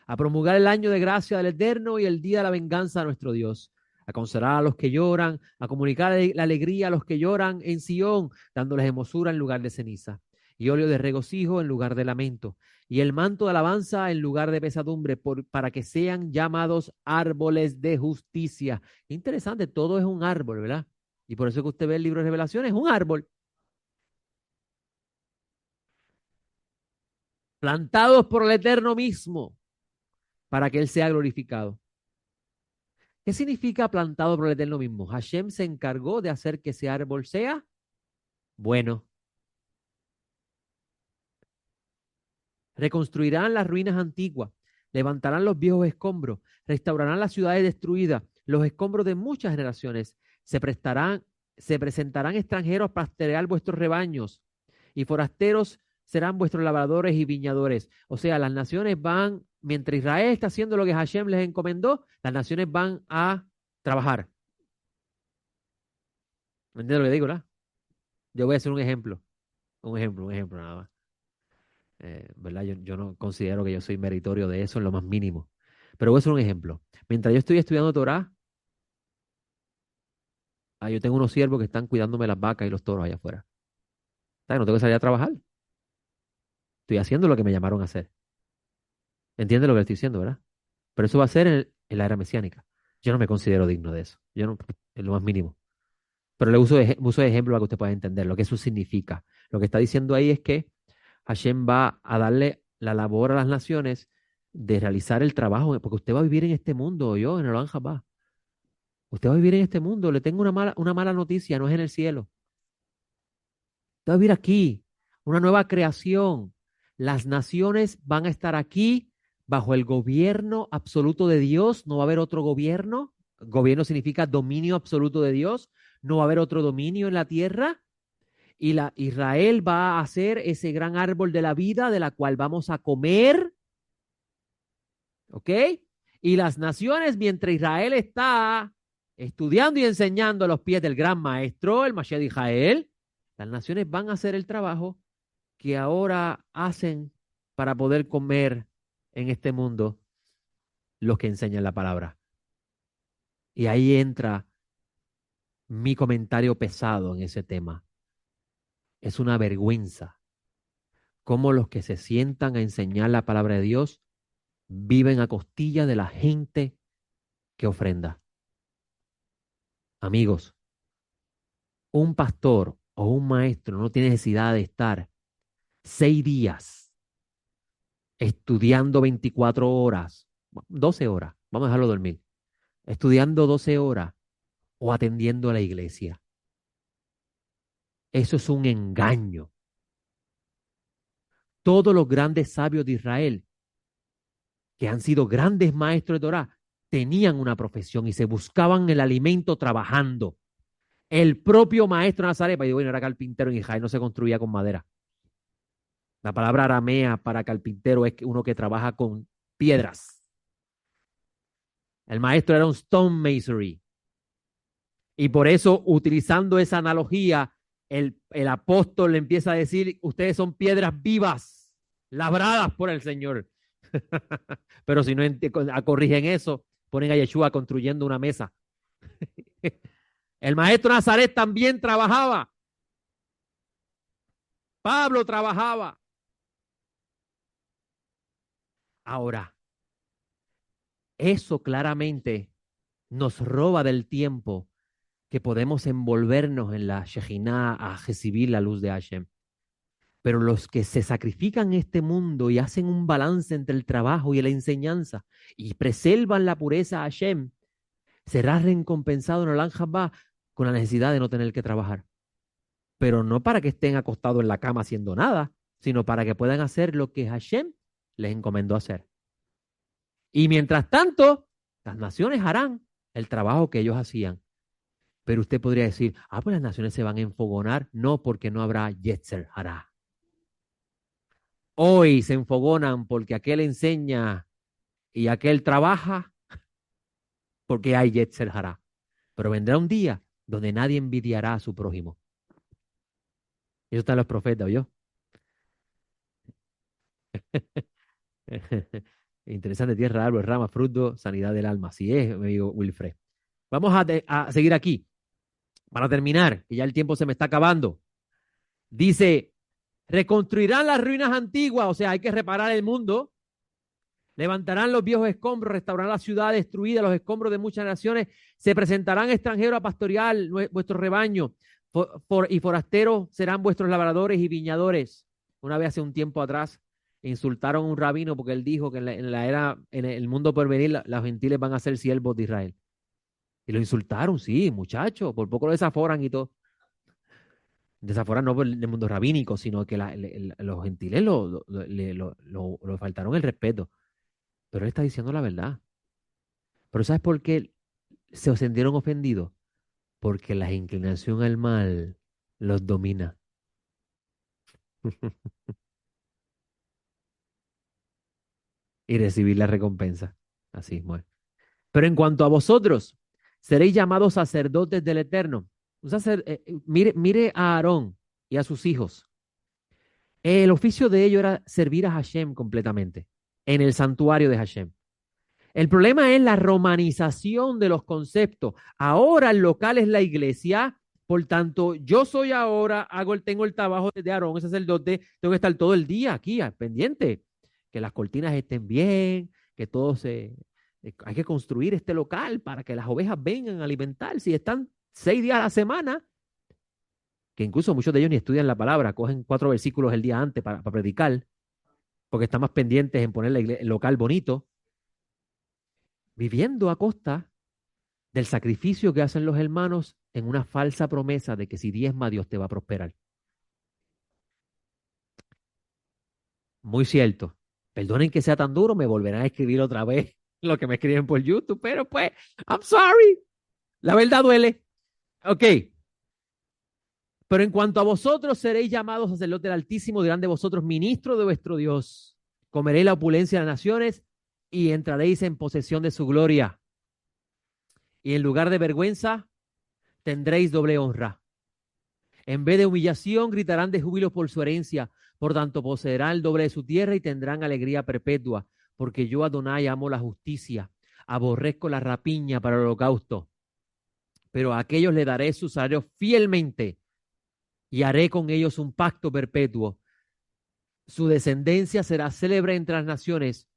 a promulgar el año de gracia del Eterno y el día de la venganza de nuestro Dios, a consolar a los que lloran, a comunicar la alegría a los que lloran en Sión, dándoles hermosura en lugar de ceniza, y óleo de regocijo en lugar de lamento, y el manto de alabanza en lugar de pesadumbre, para que sean llamados árboles de justicia. Interesante, todo es un árbol, ¿verdad? Y por eso que usted ve el libro de Revelaciones, es un árbol, plantados por el Eterno mismo, para que Él sea glorificado. ¿Qué significa plantado por el Eterno mismo? Hashem se encargó de hacer que ese árbol sea bueno. Reconstruirán las ruinas antiguas, levantarán los viejos escombros, restaurarán las ciudades destruidas, los escombros de muchas generaciones. Se presentarán extranjeros a pastorear vuestros rebaños y forasteros serán vuestros labradores y viñadores. O sea, las naciones van, mientras Israel está haciendo lo que Hashem les encomendó, las naciones van a trabajar. ¿Me entiendes lo que digo, verdad? Yo voy a hacer un ejemplo nada más. ¿Verdad? Yo no considero que yo soy meritorio de eso en lo más mínimo. Pero voy a hacer un ejemplo. Mientras yo estoy estudiando Torah, yo tengo unos siervos que están cuidándome las vacas y los toros allá afuera. ¿Sabes? No tengo que salir a trabajar. Estoy haciendo lo que me llamaron a hacer. ¿Entiendes lo que le estoy diciendo, verdad? Pero eso va a ser en la era mesiánica. Yo no me considero digno de eso. Yo no, en lo más mínimo. Pero le uso de ejemplo para que usted pueda entender lo que eso significa. Lo que está diciendo ahí es que Hashem va a darle la labor a las naciones de realizar el trabajo, porque usted va a vivir en este mundo, yo en el Oran va. Usted va a vivir en este mundo, le tengo una mala noticia, no es en el cielo. Usted va a vivir aquí, una nueva creación. Las naciones van a estar aquí bajo el gobierno absoluto de Dios, no va a haber otro gobierno. Gobierno significa dominio absoluto de Dios, no va a haber otro dominio en la tierra. Y Israel va a ser ese gran árbol de la vida de la cual vamos a comer, ¿ok? Y las naciones, mientras Israel está estudiando y enseñando a los pies del gran maestro, el Mashiach de Israel, las naciones van a hacer el trabajo que ahora hacen para poder comer en este mundo los que enseñan la palabra. Y ahí entra mi comentario pesado en ese tema. Es una vergüenza cómo los que se sientan a enseñar la palabra de Dios viven a costilla de la gente que ofrenda. Amigos, un pastor o un maestro no tiene necesidad de estar 6 días estudiando 24 horas, 12 horas, vamos a dejarlo dormir, estudiando 12 horas o atendiendo a la iglesia. Eso es un engaño. Todos los grandes sabios de Israel, que han sido grandes maestros de Torah, tenían una profesión y se buscaban el alimento trabajando. El propio maestro Nazaret, y bueno, era carpintero en Israel, no se construía con madera. La palabra aramea para carpintero es uno que trabaja con piedras. El maestro era un stonemasonry. Y por eso, utilizando esa analogía, el apóstol le empieza a decir, ustedes son piedras vivas, labradas por el Señor. Pero si no corrigen eso, ponen a Yeshua construyendo una mesa. El maestro Nazaret también trabajaba. Pablo trabajaba. Ahora, eso claramente nos roba del tiempo que podemos envolvernos en la Shejinah a recibir la luz de Hashem. Pero los que se sacrifican en este mundo y hacen un balance entre el trabajo y la enseñanza y preservan la pureza a Hashem, será recompensado en el Anjabá con la necesidad de no tener que trabajar. Pero no para que estén acostados en la cama haciendo nada, sino para que puedan hacer lo que Hashem les encomendó hacer. Y mientras tanto, las naciones harán el trabajo que ellos hacían. Pero usted podría decir, pues las naciones se van a enfogonar. No, porque no habrá Yetzer hará. Hoy se enfogonan porque aquel enseña y aquel trabaja porque hay Yetzer hará. Pero vendrá un día donde nadie envidiará a su prójimo. Eso están los profetas, ¿oyó? Interesante, tierra, árbol, rama, fruto, sanidad del alma. Así es, mi amigo Wilfred. Vamos a seguir aquí. Para terminar, que ya el tiempo se me está acabando. Dice, reconstruirán las ruinas antiguas, o sea, hay que reparar el mundo. Levantarán los viejos escombros, restaurarán la ciudad destruida, los escombros de muchas naciones. Se presentarán extranjeros a pastorear vuestro rebaño. Y forasteros serán vuestros labradores y viñadores. Una vez hace un tiempo atrás insultaron a un rabino porque él dijo que en el mundo por venir, los gentiles van a ser siervos de Israel. Y lo insultaron, sí, muchachos, por poco lo desaforan y todo. Desaforan no por el mundo rabínico, sino que los gentiles lo faltaron el respeto. Pero él está diciendo la verdad. Pero ¿sabes por qué se sintieron ofendidos? Porque la inclinación al mal los domina. Y recibir la recompensa. Así es, muere. Pero en cuanto a vosotros, seréis llamados sacerdotes del Eterno. Mire a Aarón y a sus hijos. El oficio de ellos era servir a Hashem completamente, en el santuario de Hashem. El problema es la romanización de los conceptos. Ahora el local es la iglesia, por tanto, yo soy ahora, tengo el trabajo de Aarón, el sacerdote, tengo que estar todo el día aquí, pendiente, que las cortinas estén bien, que hay que construir este local para que las ovejas vengan a alimentar. Si están 6 días a la semana, que incluso muchos de ellos ni estudian la palabra, cogen 4 versículos el día antes para predicar, porque están más pendientes en poner el local bonito, viviendo a costa del sacrificio que hacen los hermanos en una falsa promesa de que si diezma Dios te va a prosperar. Muy cierto. Perdonen que sea tan duro, me volverán a escribir otra vez lo que me escriben por YouTube, pero pues, I'm sorry. La verdad duele. Ok. Pero en cuanto a vosotros, seréis llamados sacerdotes del Altísimo, dirán de vosotros ministro de vuestro Dios. Comeréis la opulencia de las naciones y entraréis en posesión de su gloria. Y en lugar de vergüenza, tendréis doble honra. En vez de humillación, gritarán de júbilo por su herencia. Por tanto, poseerán el doble de su tierra y tendrán alegría perpetua. Porque yo, Adonai, amo la justicia, aborrezco la rapiña para el holocausto. Pero a aquellos le daré su salario fielmente y haré con ellos un pacto perpetuo. Su descendencia será célebre entre las naciones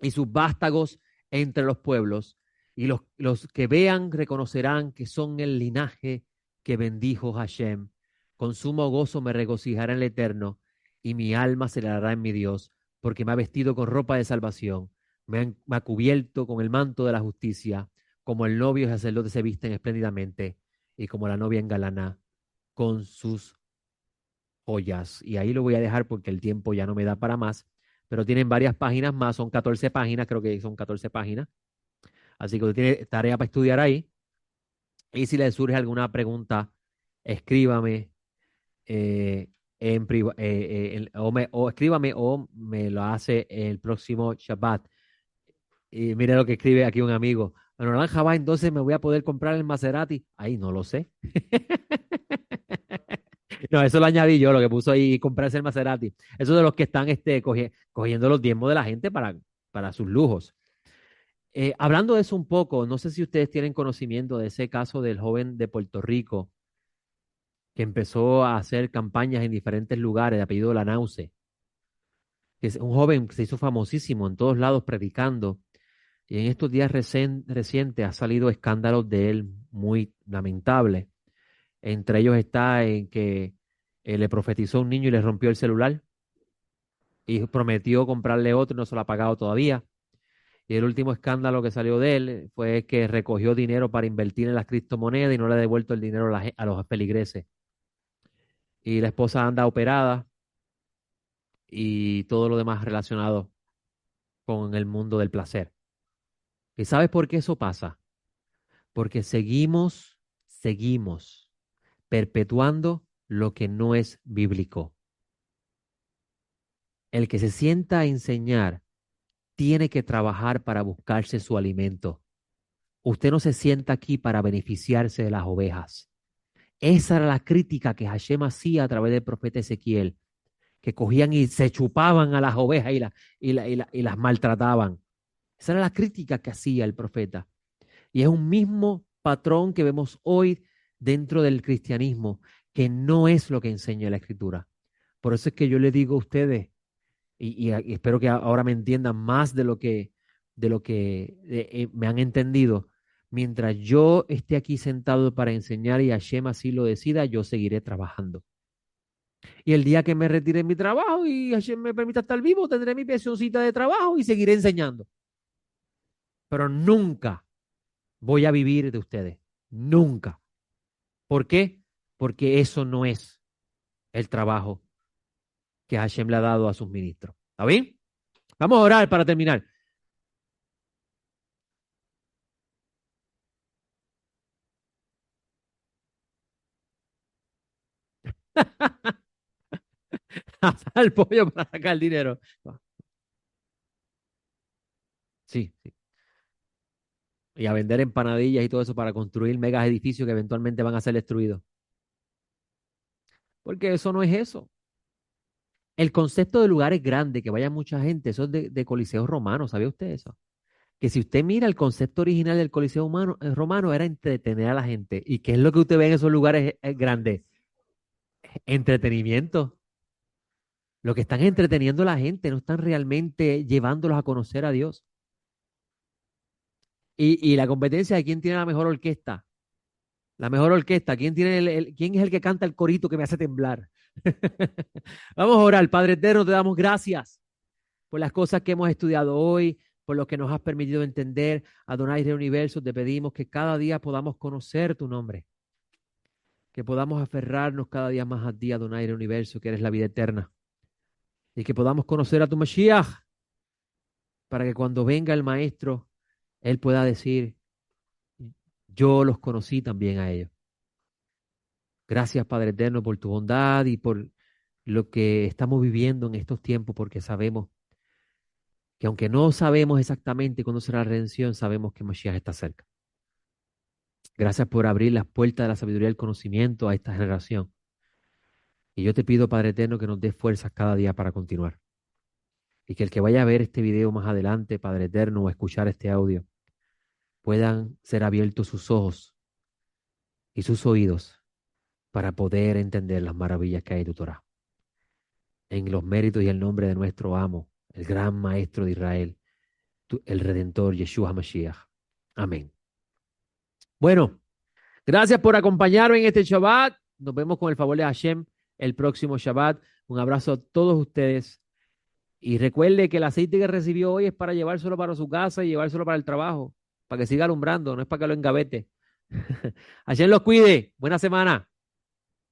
y sus vástagos entre los pueblos. Y los que vean reconocerán que son el linaje que bendijo Hashem. Con sumo gozo me regocijará en el Eterno, y mi alma se alegrará en mi Dios, porque me ha vestido con ropa de salvación, me ha cubierto con el manto de la justicia, como el novio y el sacerdote se visten espléndidamente, y como la novia engalana con sus joyas. Y ahí lo voy a dejar porque el tiempo ya no me da para más, pero tienen varias páginas más, son 14 páginas, creo que son 14 páginas. Así que usted tiene tarea para estudiar ahí. Y si le surge alguna pregunta, escríbame o escríbame o me lo hace el próximo Shabbat. Y mire lo que escribe aquí un amigo. Bueno, naranja va, entonces me voy a poder comprar el Maserati. Ahí no lo sé. No, eso lo añadí yo, lo que puso ahí comprarse el Maserati. Eso de los que están cogiendo los diezmos de la gente para sus lujos. Hablando de eso un poco, no sé si ustedes tienen conocimiento de ese caso del joven de Puerto Rico que empezó a hacer campañas en diferentes lugares de apellido Lanause, que es un joven que se hizo famosísimo en todos lados predicando Y en estos días recientes ha salido escándalos de él muy lamentables. Entre ellos está en que le profetizó a un niño y le rompió el celular y prometió comprarle otro y no se lo ha pagado todavía. Y el último escándalo que salió de él fue que recogió dinero para invertir en las criptomonedas y no le ha devuelto el dinero a los feligreses. Y la esposa anda operada y todo lo demás relacionado con el mundo del placer. ¿Y sabes por qué eso pasa? Porque seguimos perpetuando lo que no es bíblico. El que se sienta a enseñar tiene que trabajar para buscarse su alimento. Usted no se sienta aquí para beneficiarse de las ovejas. Esa era la crítica que Hashem hacía a través del profeta Ezequiel, que cogían y se chupaban a las ovejas y las maltrataban. Esa era la crítica que hacía el profeta. Y es un mismo patrón que vemos hoy dentro del cristianismo, que no es lo que enseña la Escritura. Por eso es que yo le digo a ustedes, y espero que ahora me entiendan más de lo que me han entendido. Mientras yo esté aquí sentado para enseñar y Hashem así lo decida, yo seguiré trabajando. Y el día que me retire de mi trabajo y Hashem me permita estar vivo, tendré mi pensioncita de trabajo y seguiré enseñando. Pero nunca voy a vivir de ustedes. Nunca. ¿Por qué? Porque eso no es el trabajo que Hashem le ha dado a sus ministros. ¿Está bien? Vamos a orar para terminar. Asar el pollo para sacar el dinero. Sí, sí. Y a vender empanadillas y todo eso para construir megas edificios que eventualmente van a ser destruidos. Porque eso no es eso. El concepto de lugares grandes, que vaya mucha gente, eso es de coliseos romanos, ¿sabía usted eso? Que si usted mira el concepto original del coliseo romano era entretener a la gente. ¿Y qué es lo que usted ve en esos lugares grandes? Entretenimiento. Lo que están entreteniendo a la gente, no están realmente llevándolos a conocer a Dios. Y la competencia de quién tiene la mejor orquesta. La mejor orquesta. ¿Quién es el que canta el corito que me hace temblar? Vamos a orar. Padre eterno, te damos gracias por las cosas que hemos estudiado hoy, por lo que nos has permitido entender. Adonai del universo, te pedimos que cada día podamos conocer tu nombre, que podamos aferrarnos cada día más a ti, Adonai del universo, que eres la vida eterna, y que podamos conocer a tu Mashiach, para que cuando venga el Maestro, Él pueda decir, yo los conocí también a ellos. Gracias, Padre eterno, por tu bondad y por lo que estamos viviendo en estos tiempos, porque sabemos que aunque no sabemos exactamente cuándo será la redención, sabemos que Mashiach está cerca. Gracias por abrir las puertas de la sabiduría y el conocimiento a esta generación. Y yo te pido, Padre eterno, que nos des fuerzas cada día para continuar. Y que el que vaya a ver este video más adelante, Padre eterno, o escuchar este audio, puedan ser abiertos sus ojos y sus oídos para poder entender las maravillas que hay en tu Torah. En los méritos y el nombre de nuestro amo, el gran Maestro de Israel, el Redentor Yeshua Mashiach. Amén. Bueno, gracias por acompañarme en este Shabbat. Nos vemos con el favor de Hashem el próximo Shabbat. Un abrazo a todos ustedes. Y recuerde que el aceite que recibió hoy es para llevárselo para su casa y llevárselo para el trabajo, para que siga alumbrando, no es para que lo engavete. Hashem los cuide. Buena semana.